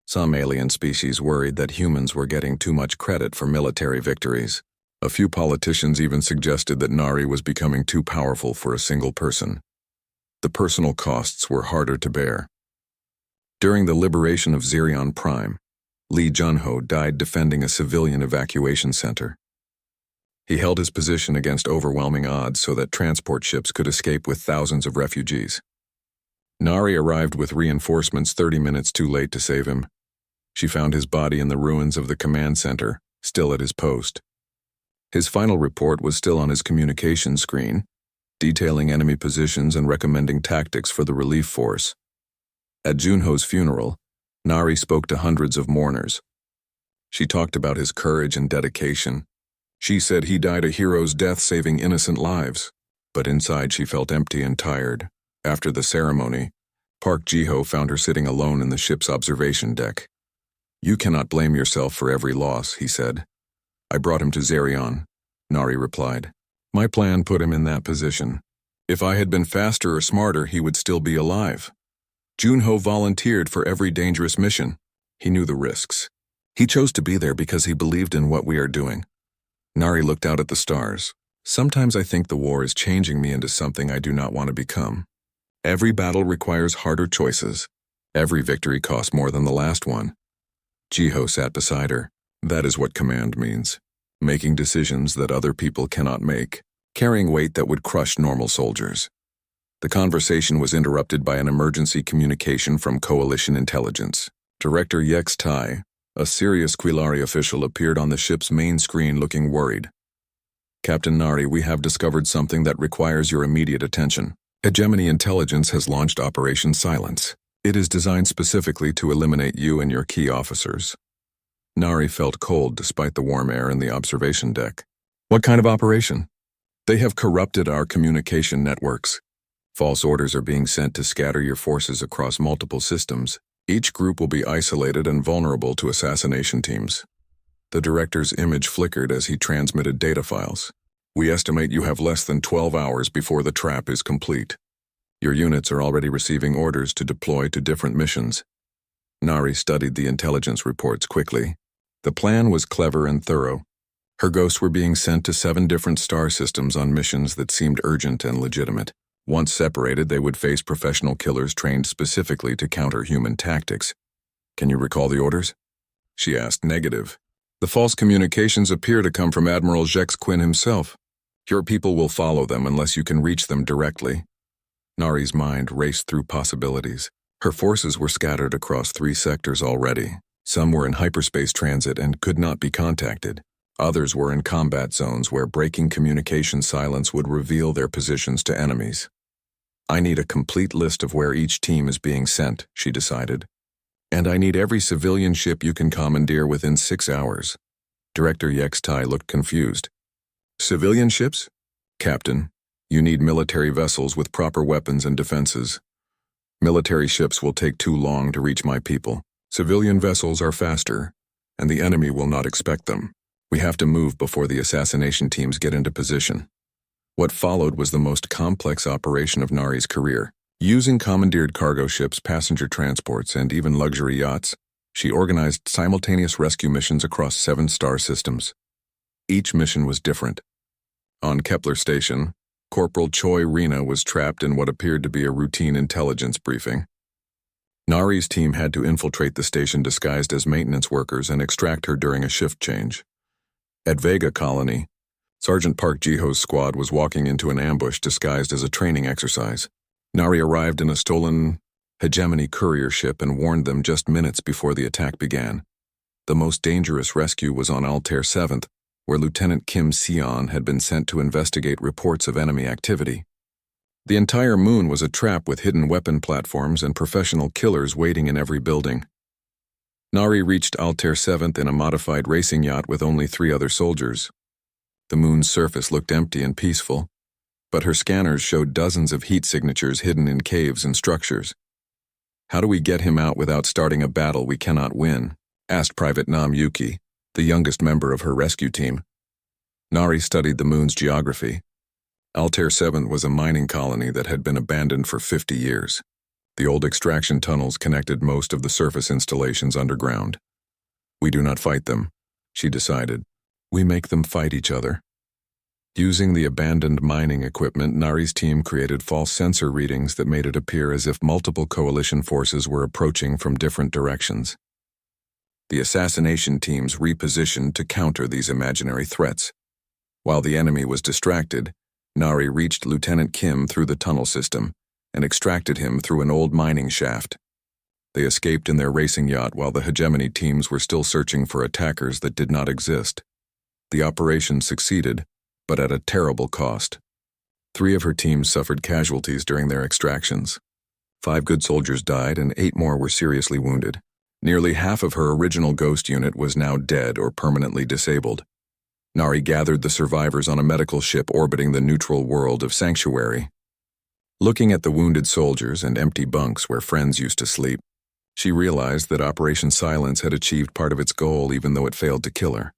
Some alien species worried that humans were getting too much credit for military victories. A few politicians even suggested that Nari was becoming too powerful for a single person. The personal costs were harder to bear. During the liberation of Zerion Prime, Lee Jun-ho died defending a civilian evacuation center. He held his position against overwhelming odds so that transport ships could escape with thousands of refugees. Nari arrived with reinforcements 30 minutes too late to save him. She found his body in the ruins of the command center, still at his post. His final report was still on his communication screen, detailing enemy positions and recommending tactics for the relief force. At Junho's funeral, Nari spoke to hundreds of mourners. She talked about his courage and dedication. She said he died a hero's death saving innocent lives, but inside she felt empty and tired. After the ceremony, Park Ji-ho found her sitting alone in the ship's observation deck. "You cannot blame yourself for every loss," he said. "I brought him to Zerion," Nari replied. "My plan put him in that position. If I had been faster or smarter, he would still be alive." Junho volunteered for every dangerous mission. He knew the risks. He chose to be there because he believed in what we are doing. Nari looked out at the stars. "Sometimes I think the war is changing me into something I do not want to become. Every battle requires harder choices. Every victory costs more than the last one." Ji-ho sat beside her. "That is what command means. Making decisions that other people cannot make. Carrying weight that would crush normal soldiers." The conversation was interrupted by an emergency communication from Coalition Intelligence. Director Yex Tai, a serious Quilari official, appeared on the ship's main screen looking worried. Captain Nari, we have discovered something that requires your immediate attention. Hegemony Intelligence has launched Operation Silence. It is designed specifically to eliminate you and your key officers. Nari felt cold despite the warm air in the observation deck. What kind of operation? They have corrupted our communication networks. False orders are being sent to scatter your forces across multiple systems. Each group will be isolated and vulnerable to assassination teams. The director's image flickered as he transmitted data files. We estimate you have less than 12 hours before the trap is complete. Your units are already receiving orders to deploy to different missions. Nari studied the intelligence reports quickly. The plan was clever and thorough. Her ghosts were being sent to 7 different star systems on missions that seemed urgent and legitimate. Once separated, they would face professional killers trained specifically to counter human tactics. Can you recall the orders? She asked. Negative. The false communications appear to come from Admiral Jex Quinn himself. Your people will follow them unless you can reach them directly. Nari's mind raced through possibilities. Her forces were scattered across 3 sectors already. Some were in hyperspace transit and could not be contacted. Others were in combat zones where breaking communication silence would reveal their positions to enemies. I need a complete list of where each team is being sent, she decided. And I need every civilian ship you can commandeer within 6 hours. Director Yex Tai looked confused. Civilian ships? Captain, you need military vessels with proper weapons and defenses. Military ships will take too long to reach my people. Civilian vessels are faster, and the enemy will not expect them. We have to move before the assassination teams get into position. What followed was the most complex operation of Nari's career. Using commandeered cargo ships, passenger transports, and even luxury yachts, she organized simultaneous rescue missions across 7 star systems. Each mission was different. On Kepler Station, Corporal Choi Rena was trapped in what appeared to be a routine intelligence briefing. Nari's team had to infiltrate the station disguised as maintenance workers and extract her during a shift change. At Vega Colony, Sergeant Park Jiho's squad was walking into an ambush disguised as a training exercise. Nari arrived in a stolen Hegemony courier ship and warned them just minutes before the attack began. The most dangerous rescue was on Altair 7th, where Lieutenant Kim Sion had been sent to investigate reports of enemy activity. The entire moon was a trap with hidden weapon platforms and professional killers waiting in every building. Nari reached Altair 7th in a modified racing yacht with only 3 other soldiers. The moon's surface looked empty and peaceful, but her scanners showed dozens of heat signatures hidden in caves and structures. How do we get him out without starting a battle we cannot win? Asked Private Nam Yuki, the youngest member of her rescue team. Nari studied the moon's geography. Altair 7 was a mining colony that had been abandoned for 50 years. The old extraction tunnels connected most of the surface installations underground. We do not fight them, she decided. We make them fight each other. Using the abandoned mining equipment, Nari's team created false sensor readings that made it appear as if multiple coalition forces were approaching from different directions. The assassination teams repositioned to counter these imaginary threats. While the enemy was distracted, Nari reached Lieutenant Kim through the tunnel system and extracted him through an old mining shaft. They escaped in their racing yacht while the Hegemony teams were still searching for attackers that did not exist. The operation succeeded, but at a terrible cost. 3 of her teams suffered casualties during their extractions. 5 good soldiers died and 8 more were seriously wounded. Nearly half of her original ghost unit was now dead or permanently disabled. Nari gathered the survivors on a medical ship orbiting the neutral world of Sanctuary. Looking at the wounded soldiers and empty bunks where friends used to sleep, she realized that Operation Silence had achieved part of its goal even though it failed to kill her.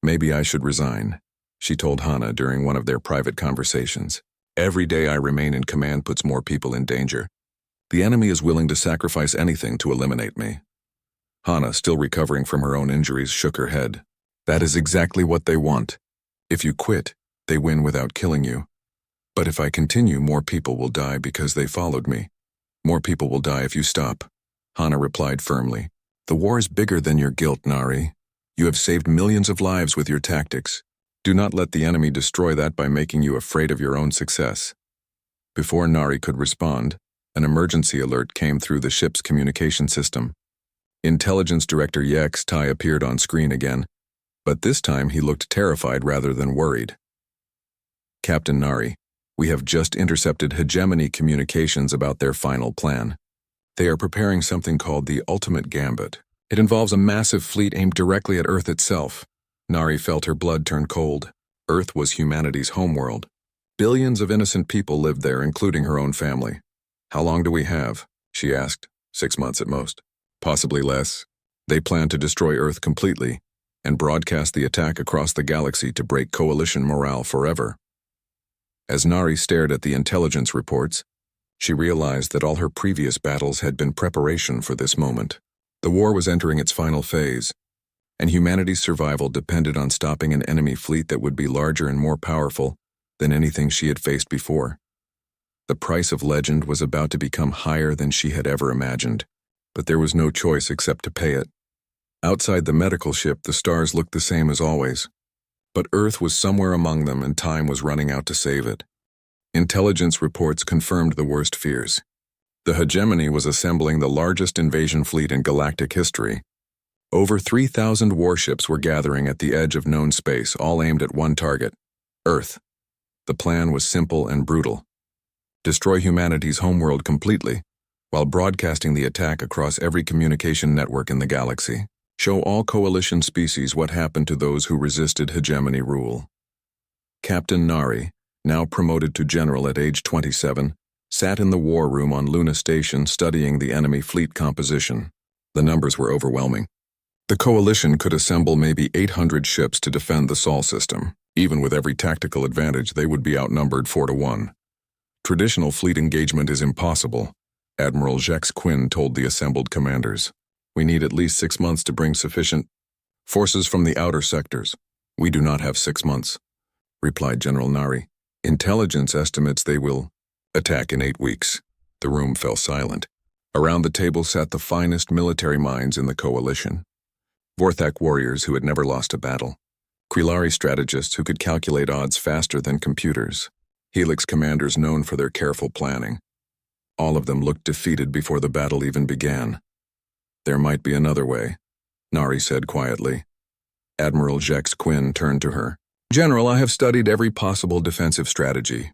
Maybe I should resign, she told Hana during one of their private conversations. Every day I remain in command puts more people in danger. The enemy is willing to sacrifice anything to eliminate me. Hana, still recovering from her own injuries, shook her head. That is exactly what they want. If you quit, they win without killing you. But if I continue, more people will die because they followed me. More people will die if you stop. Hana replied firmly. The war is bigger than your guilt, Nari. You have saved millions of lives with your tactics. Do not let the enemy destroy that by making you afraid of your own success. Before Nari could respond, an emergency alert came through the ship's communication system. Intelligence Director Yex Tai appeared on screen again, but this time he looked terrified rather than worried. Captain Nari, we have just intercepted Hegemony Communications about their final plan. They are preparing something called the Ultimate Gambit. It involves a massive fleet aimed directly at Earth itself. Nari felt her blood turn cold. Earth was humanity's homeworld. Billions of innocent people lived there, including her own family. How long do we have? She asked. 6 months at most. Possibly less. They plan to destroy Earth completely and broadcast the attack across the galaxy to break coalition morale forever. As Nari stared at the intelligence reports, she realized that all her previous battles had been preparation for this moment. The war was entering its final phase, and humanity's survival depended on stopping an enemy fleet that would be larger and more powerful than anything she had faced before. The price of legend was about to become higher than she had ever imagined, but there was no choice except to pay it. Outside the medical ship, the stars looked the same as always, but Earth was somewhere among them and time was running out to save it. Intelligence reports confirmed the worst fears. The Hegemony was assembling the largest invasion fleet in galactic history. Over 3,000 warships were gathering at the edge of known space, all aimed at one target, Earth. The plan was simple and brutal. Destroy humanity's homeworld completely, while broadcasting the attack across every communication network in the galaxy. Show all coalition species what happened to those who resisted hegemony rule. Captain Nari, now promoted to general at age 27, sat in the war room on Luna Station studying the enemy fleet composition. The numbers were overwhelming. The coalition could assemble maybe 800 ships to defend the Sol system. Even with every tactical advantage, they would be outnumbered 4-1. Traditional fleet engagement is impossible, Admiral Jex Quinn told the assembled commanders. We need at least 6 months to bring sufficient forces from the outer sectors. We do not have 6 months, replied General Nari. Intelligence estimates they will attack in 8 weeks. The room fell silent. Around the table sat the finest military minds in the coalition. Vorthak warriors who had never lost a battle. Krillari strategists who could calculate odds faster than computers. Helix commanders known for their careful planning. All of them looked defeated before the battle even began. There might be another way, Nari said quietly. Admiral Jex Quinn turned to her. General, I have studied every possible defensive strategy.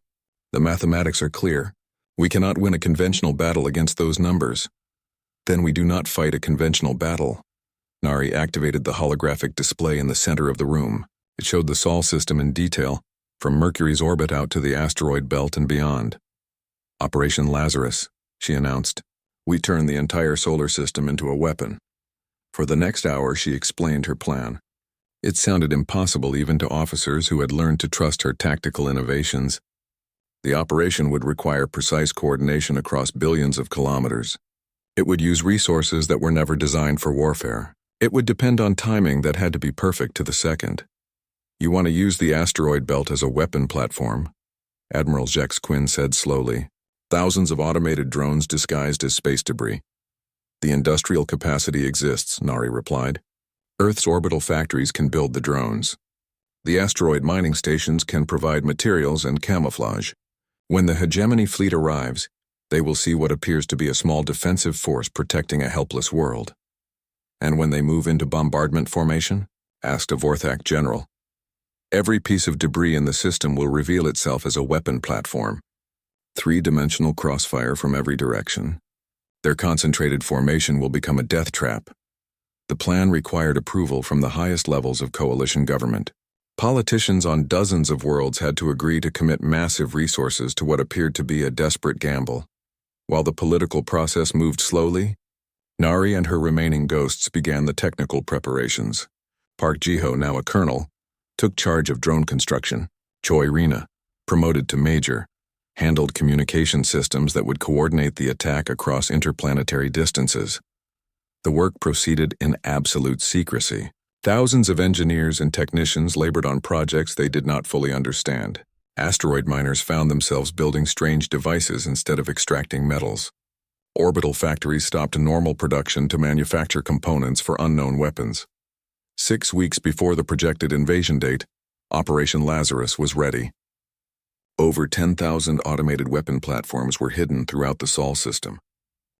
The mathematics are clear. We cannot win a conventional battle against those numbers. Then we do not fight a conventional battle. Nari activated the holographic display in the center of the room. It showed the Sol system in detail, from Mercury's orbit out to the asteroid belt and beyond. Operation Lazarus, she announced. We turned the entire solar system into a weapon. For the next hour, she explained her plan. It sounded impossible even to officers who had learned to trust her tactical innovations. The operation would require precise coordination across billions of kilometers. It would use resources that were never designed for warfare. It would depend on timing that had to be perfect to the second. You want to use the asteroid belt as a weapon platform, Admiral Jex Quinn said slowly. Thousands of automated drones disguised as space debris. The industrial capacity exists, Nari replied. Earth's orbital factories can build the drones. The asteroid mining stations can provide materials and camouflage. When the hegemony fleet arrives, they will see what appears to be a small defensive force protecting a helpless world. And when they move into bombardment formation? Asked a Vorthak general. Every piece of debris in the system will reveal itself as a weapon platform. 3-dimensional crossfire from every direction. Their concentrated formation will become a death trap. The plan required approval from the highest levels of coalition government. Politicians on dozens of worlds had to agree to commit massive resources to what appeared to be a desperate gamble. While the political process moved slowly, Nari and her remaining ghosts began the technical preparations. Park Jiho, now a colonel, took charge of drone construction. Choi Rina, promoted to major, handled communication systems that would coordinate the attack across interplanetary distances. The work proceeded in absolute secrecy. Thousands of engineers and technicians labored on projects they did not fully understand. Asteroid miners found themselves building strange devices instead of extracting metals. Orbital factories stopped normal production to manufacture components for unknown weapons. 6 weeks before the projected invasion date, Operation Lazarus was ready. Over 10,000 automated weapon platforms were hidden throughout the Sol system.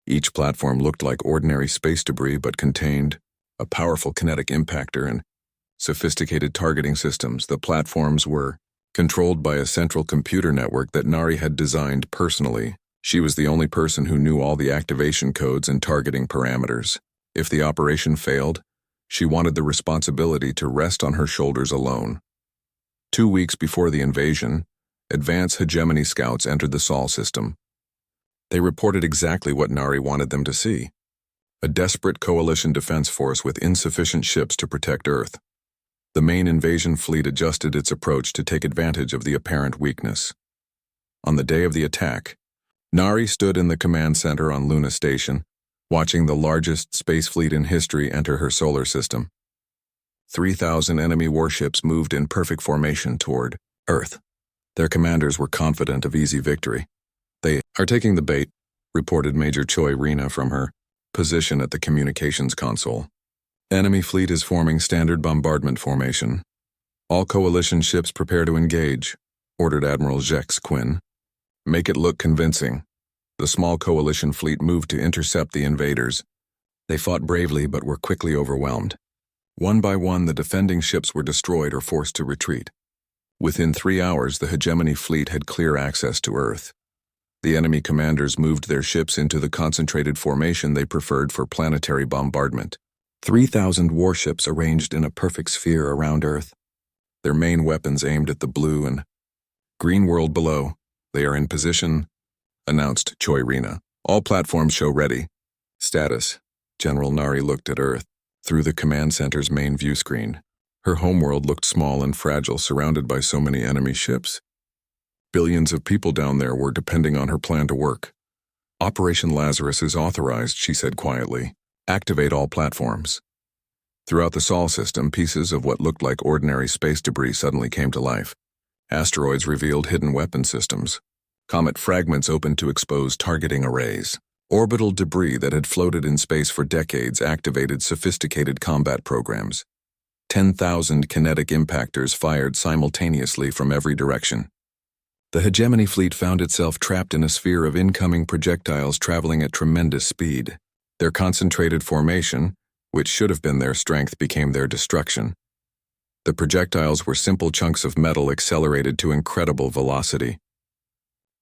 Each platform looked like ordinary space debris but contained a powerful kinetic impactor and sophisticated targeting systems. The platforms were controlled by a central computer network that Nari had designed personally. She was the only person who knew all the activation codes and targeting parameters. If the operation failed, she wanted the responsibility to rest on her shoulders alone. 2 weeks before the invasion, advanced hegemony scouts entered the Sol system. They reported exactly what Nari wanted them to see: a desperate coalition defense force with insufficient ships to protect Earth. The main invasion fleet adjusted its approach to take advantage of the apparent weakness. On the day of the attack, Nari stood in the command center on Luna Station, watching the largest space fleet in history enter her solar system. 3,000 enemy warships moved in perfect formation toward Earth. Their commanders were confident of easy victory. "They are taking the bait," reported Major Choi Rina from her position at the communications console. "Enemy fleet is forming standard bombardment formation. All coalition ships prepare to engage," ordered Admiral Jex Quinn. "Make it look convincing." The small coalition fleet moved to intercept the invaders. They fought bravely but were quickly overwhelmed. One by one, the defending ships were destroyed or forced to retreat. Within 3 hours, the hegemony fleet had clear access to Earth. The enemy commanders moved their ships into the concentrated formation they preferred for planetary bombardment. 3,000 warships arranged in a perfect sphere around Earth, their main weapons aimed at the blue and green world below. "They are in position," announced Choi Rina. "All platforms show ready." Status. General Nari looked at Earth through the command center's main view screen. Her homeworld looked small and fragile, surrounded by so many enemy ships. Billions of people down there were depending on her plan to work. "Operation Lazarus is authorized," she said quietly. "Activate all platforms." Throughout the Sol system, pieces of what looked like ordinary space debris suddenly came to life. Asteroids revealed hidden weapon systems. Comet fragments opened to expose targeting arrays. Orbital debris that had floated in space for decades activated sophisticated combat programs. 10,000 kinetic impactors fired simultaneously from every direction. The hegemony fleet found itself trapped in a sphere of incoming projectiles traveling at tremendous speed. Their concentrated formation, which should have been their strength, became their destruction. The projectiles were simple chunks of metal accelerated to incredible velocity.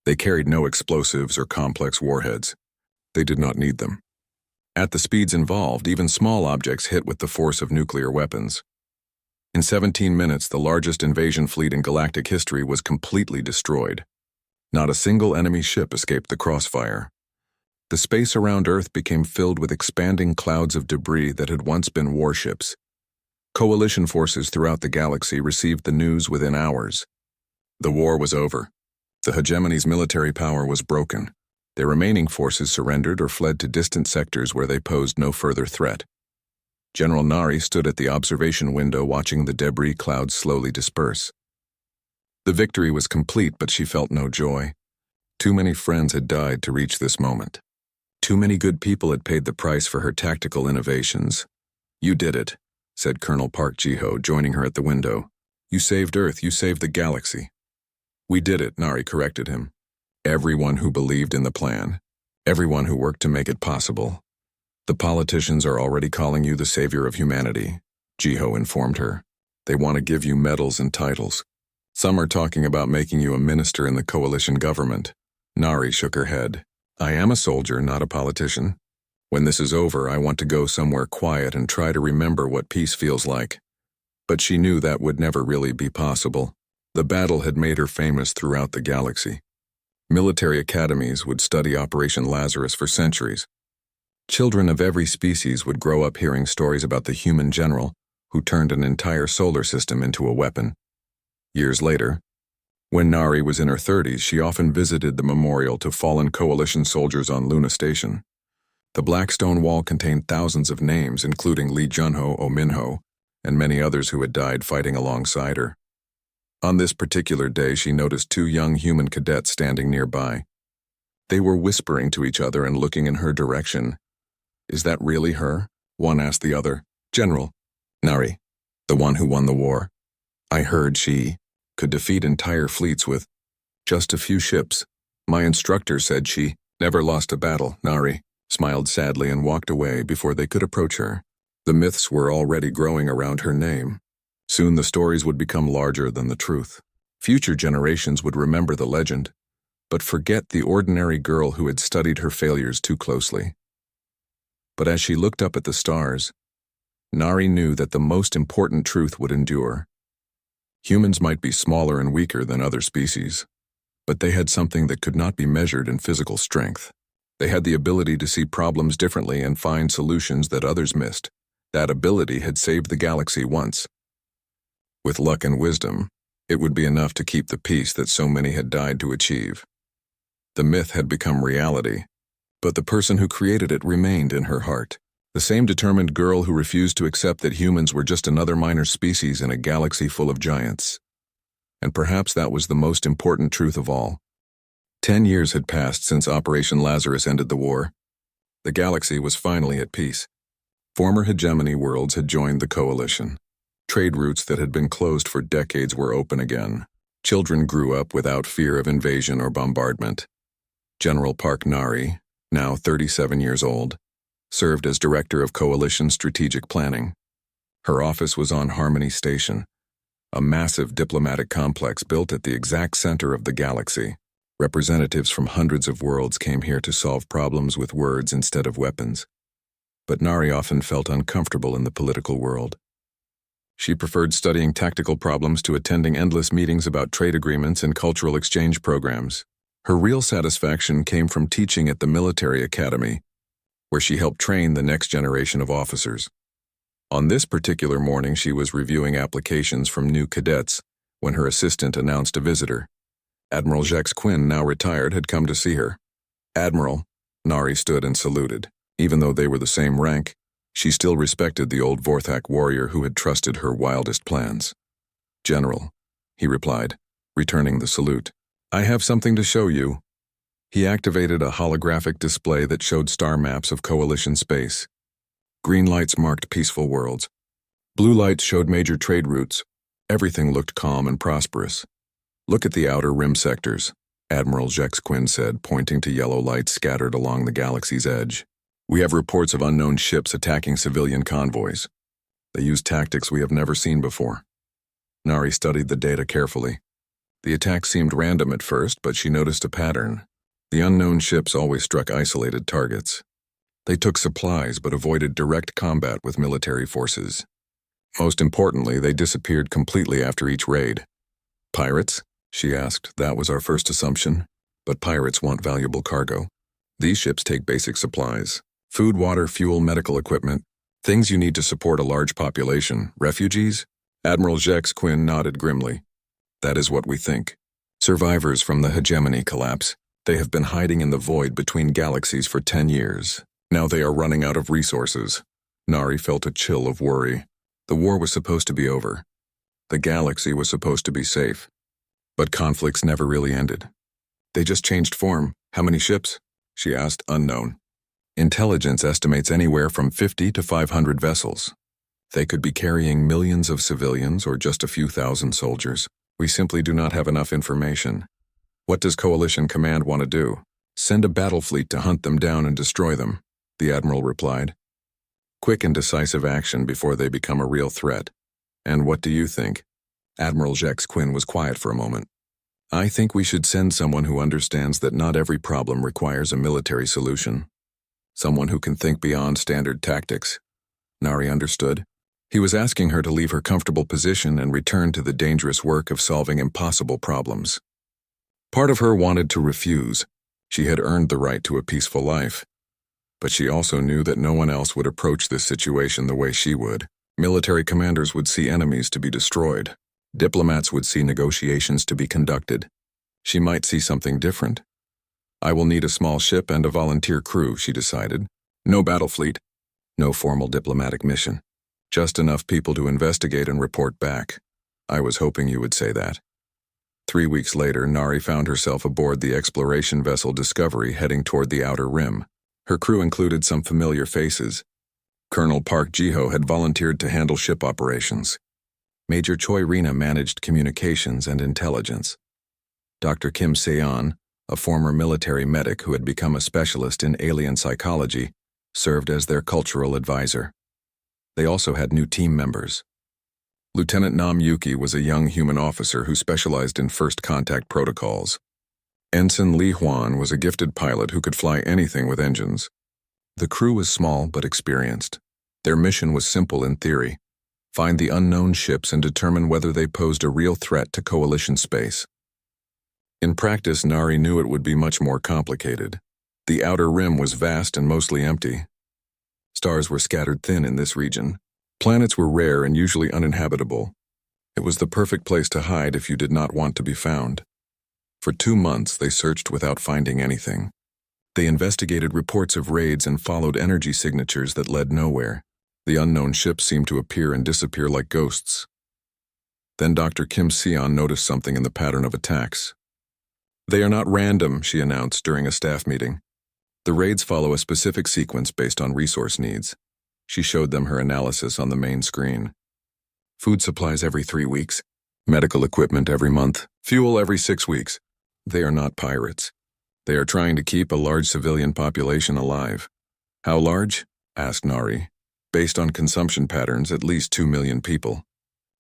They carried no explosives or complex warheads. They did not need them. At the speeds involved, even small objects hit with the force of nuclear weapons. In 17 minutes, the largest invasion fleet in galactic history was completely destroyed. Not a single enemy ship escaped the crossfire. The space around Earth became filled with expanding clouds of debris that had once been warships. Coalition forces throughout the galaxy received the news within hours. The war was over. The hegemony's military power was broken. Their remaining forces surrendered or fled to distant sectors where they posed no further threat. General Nari stood at the observation window watching the debris clouds slowly disperse. The victory was complete, but she felt no joy. Too many friends had died to reach this moment. Too many good people had paid the price for her tactical innovations. "You did it," said Colonel Park Ji-ho, joining her at the window. "You saved Earth, you saved the galaxy." "We did it," Nari corrected him. "Everyone who believed in the plan. Everyone who worked to make it possible. The politicians are already calling you the savior of humanity," Ji-ho informed her. "They want to give you medals and titles. Some are talking about making you a minister in the coalition government." Nari shook her head. "I am a soldier, not a politician. When this is over, I want to go somewhere quiet and try to remember what peace feels like." But she knew that would never really be possible. The battle had made her famous throughout the galaxy. Military academies would study Operation Lazarus for centuries. Children of every species would grow up hearing stories about the human general who turned an entire solar system into a weapon. Years later, when Nari was in her 30s, she often visited the memorial to fallen coalition soldiers on Luna Station. The black stone wall contained thousands of names, including Lee Junho, Oh Minho, and many others who had died fighting alongside her. On this particular day, she noticed 2 young human cadets standing nearby. They were whispering to each other and looking in her direction. "Is that really her?" one asked the other. "General Nari, the one who won the war. I heard she could defeat entire fleets with..." Just a few ships. My instructor said she never lost a battle. Nari smiled sadly and walked away before they could approach her. The myths were already growing around her name. Soon the stories would become larger than the truth. Future generations would remember the legend, but forget the ordinary girl who had studied her failures too closely. But as she looked up at the stars, Nari knew that the most important truth would endure. Humans might be smaller and weaker than other species, but they had something that could not be measured in physical strength. They had the ability to see problems differently and find solutions that others missed. That ability had saved the galaxy once. With luck and wisdom, it would be enough to keep the peace that so many had died to achieve. The myth had become reality, but the person who created it remained in her heart. The same determined girl who refused to accept that humans were just another minor species in a galaxy full of giants. And perhaps that was the most important truth of all. 10 years had passed since Operation Lazarus ended the war. The galaxy was finally at peace. Former hegemony worlds had joined the coalition. Trade routes that had been closed for decades were open again. Children grew up without fear of invasion or bombardment. General Park Nari, now 37 years old, served as Director of Coalition Strategic Planning. Her office was on Harmony Station, a massive diplomatic complex built at the exact center of the galaxy. Representatives from hundreds of worlds came here to solve problems with words instead of weapons. But Nari often felt uncomfortable in the political world. She preferred studying tactical problems to attending endless meetings about trade agreements and cultural exchange programs. Her real satisfaction came from teaching at the military academy, where she helped train the next generation of officers. On this particular morning, she was reviewing applications from new cadets when her assistant announced a visitor. Admiral Jex Quinn, now retired, had come to see her. Admiral, Nari stood and saluted. Even though they were the same rank, she still respected the old Vorthak warrior who had trusted her wildest plans. General, he replied, returning the salute. I have something to show you. He activated a holographic display that showed star maps of coalition space. Green lights marked peaceful worlds. Blue lights showed major trade routes. Everything looked calm and prosperous. Look at the outer rim sectors, Admiral Jex Quinn said, pointing to yellow lights scattered along the galaxy's edge. We have reports of unknown ships attacking civilian convoys. They use tactics we have never seen before. Nari studied the data carefully. The attack seemed random at first, but she noticed a pattern. The unknown ships always struck isolated targets. They took supplies but avoided direct combat with military forces. Most importantly, they disappeared completely after each raid. Pirates? She asked. That was our first assumption. But pirates want valuable cargo. These ships take basic supplies. Food, water, fuel, medical equipment. Things you need to support a large population. Refugees? Admiral Jex Quinn nodded grimly. That is what we think. Survivors from the hegemony collapse. They have been hiding in the void between galaxies for 10 years. Now they are running out of resources. Nari felt a chill of worry. The war was supposed to be over. The galaxy was supposed to be safe. But conflicts never really ended. They just changed form. How many ships? She asked, unknown. Intelligence estimates anywhere from 50 to 500 vessels. They could be carrying millions of civilians or just a few thousand soldiers. We simply do not have enough information. What does Coalition Command want to do? Send a battle fleet to hunt them down and destroy them, the Admiral replied. Quick and decisive action before they become a real threat. And what do you think? Admiral Jex Quinn was quiet for a moment. I think we should send someone who understands that not every problem requires a military solution. Someone who can think beyond standard tactics. Nari understood. He was asking her to leave her comfortable position and return to the dangerous work of solving impossible problems. Part of her wanted to refuse. She had earned the right to a peaceful life. But she also knew that no one else would approach this situation the way she would. Military commanders would see enemies to be destroyed. Diplomats would see negotiations to be conducted. She might see something different. I will need a small ship and a volunteer crew, she decided. No battle fleet. No formal diplomatic mission. Just enough people to investigate and report back. I was hoping you would say that. 3 weeks later, Nari found herself aboard the exploration vessel Discovery heading toward the outer rim. Her crew included some familiar faces. Colonel Park Jiho had volunteered to handle ship operations. Major Choi Rina managed communications and intelligence. Dr. Kim Seon, a former military medic who had become a specialist in alien psychology, served as their cultural advisor. They also had new team members. Lieutenant Nam Yuki was a young human officer who specialized in first contact protocols. Ensign Li Huan was a gifted pilot who could fly anything with engines. The crew was small but experienced. Their mission was simple in theory: find the unknown ships and determine whether they posed a real threat to Coalition space. In practice, Nari knew it would be much more complicated. The outer rim was vast and mostly empty. Stars were scattered thin in this region. Planets were rare and usually uninhabitable. It was the perfect place to hide if you did not want to be found. For 2 months, they searched without finding anything. They investigated reports of raids and followed energy signatures that led nowhere. The unknown ships seemed to appear and disappear like ghosts. Then Dr. Kim Seon noticed something in the pattern of attacks. "They are not random," she announced during a staff meeting. "The raids follow a specific sequence based on resource needs." She showed them her analysis on the main screen. Food supplies every 3 weeks, medical equipment every month, fuel every 6 weeks. They are not pirates. They are trying to keep a large civilian population alive. "How large?" asked Nari. "Based on consumption patterns, at least 2 million people.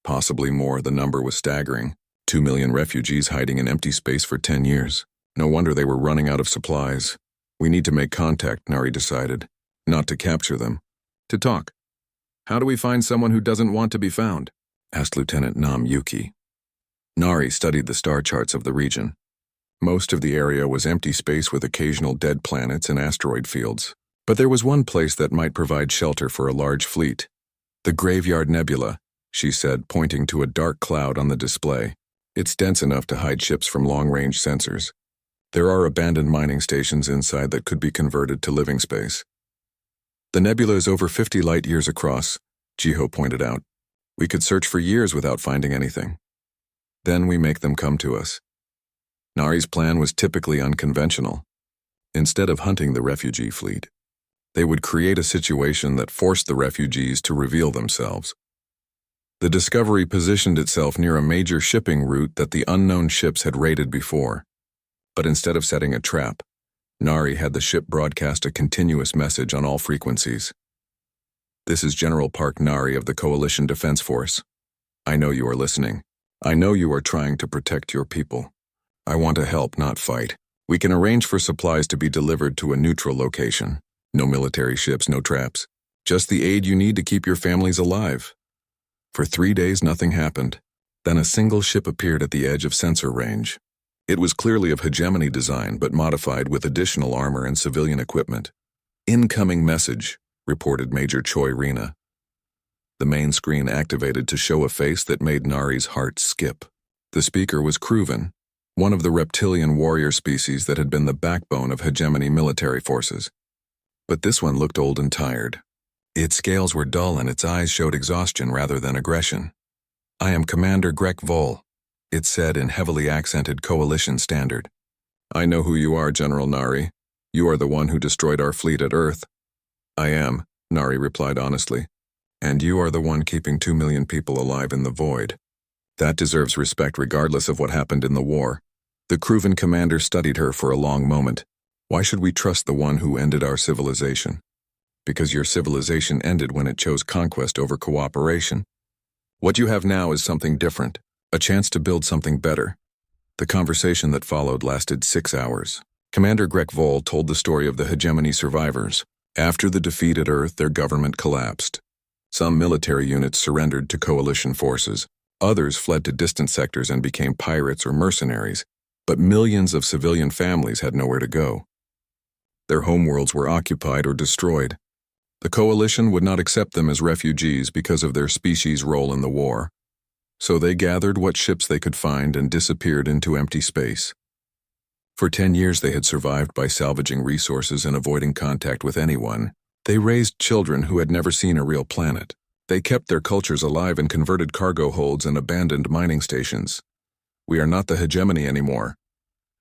Possibly more. The number was staggering. 2 million refugees hiding in empty space for 10 years. No wonder they were running out of supplies. We need to make contact," Nari decided. "Not to capture them. To talk." "How do we find someone who doesn't want to be found?" asked Lieutenant Nam Yuki. Nari studied the star charts of the region. Most of the area was empty space with occasional dead planets and asteroid fields. But there was one place that might provide shelter for a large fleet. "The Graveyard Nebula," she said, pointing to a dark cloud on the display. "It's dense enough to hide ships from long-range sensors. There are abandoned mining stations inside that could be converted to living space." "The nebula is over 50 light-years across," Jiho pointed out. "We could search for years without finding anything. Then we make them come to us." Nari's plan was typically unconventional. Instead of hunting the refugee fleet, they would create a situation that forced the refugees to reveal themselves. The Discovery positioned itself near a major shipping route that the unknown ships had raided before. But instead of setting a trap, Nari had the ship broadcast a continuous message on all frequencies. "This is General Park Nari of the Coalition Defense Force. I know you are listening. I know you are trying to protect your people. I want to help, not fight. We can arrange for supplies to be delivered to a neutral location. No military ships, no traps. Just the aid you need to keep your families alive." For 3 days, nothing happened. Then a single ship appeared at the edge of sensor range. It was clearly of hegemony design, but modified with additional armor and civilian equipment. "Incoming message," reported Major Choi Rina. The main screen activated to show a face that made Nari's heart skip. The speaker was Kruven, one of the reptilian warrior species that had been the backbone of hegemony military forces. But this one looked old and tired. Its scales were dull and its eyes showed exhaustion rather than aggression. "I am Commander Grek Vol," it said in heavily accented Coalition standard. "I know who you are, General Nari. You are the one who destroyed our fleet at Earth." "I am," Nari replied honestly. "And you are the one keeping 2 million people alive in the void. That deserves respect regardless of what happened in the war." The Kruven commander studied her for a long moment. "Why should we trust the one who ended our civilization?" "Because your civilization ended when it chose conquest over cooperation. What you have now is something different, a chance to build something better." The conversation that followed lasted 6 hours. Commander Grek Vol told the story of the hegemony survivors. After the defeat at Earth, their government collapsed. Some military units surrendered to coalition forces. Others fled to distant sectors and became pirates or mercenaries. But millions of civilian families had nowhere to go. Their homeworlds were occupied or destroyed. The coalition would not accept them as refugees because of their species' role in the war. So they gathered what ships they could find and disappeared into empty space. For 10 years they had survived by salvaging resources and avoiding contact with anyone. They raised children who had never seen a real planet. They kept their cultures alive and converted cargo holds and abandoned mining stations. "We are not the hegemony anymore,"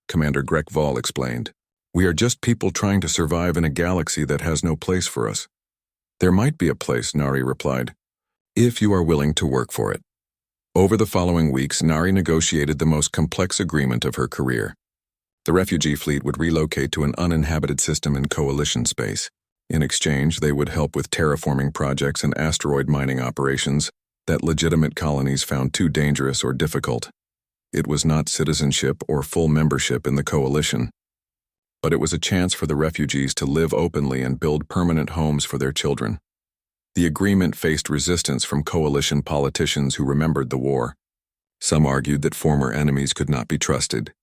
Commander Grek Vol explained. "We are just people trying to survive in a galaxy that has no place for us." "There might be a place," Nari replied, "if you are willing to work for it." Over the following weeks, Nari negotiated the most complex agreement of her career. The refugee fleet would relocate to an uninhabited system in coalition space. In exchange, they would help with terraforming projects and asteroid mining operations that legitimate colonies found too dangerous or difficult. It was not citizenship or full membership in the coalition, but it was a chance for the refugees to live openly and build permanent homes for their children. The agreement faced resistance from coalition politicians who remembered the war. Some argued that former enemies could not be trusted.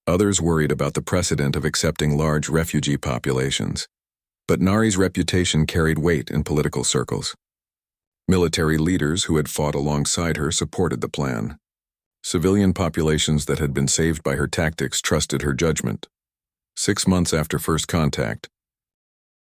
Others worried about the precedent of accepting large refugee populations. But Nari's reputation carried weight in political circles. Military leaders who had fought alongside her supported the plan. Civilian populations that had been saved by her tactics trusted her judgment. 6 months after first contact,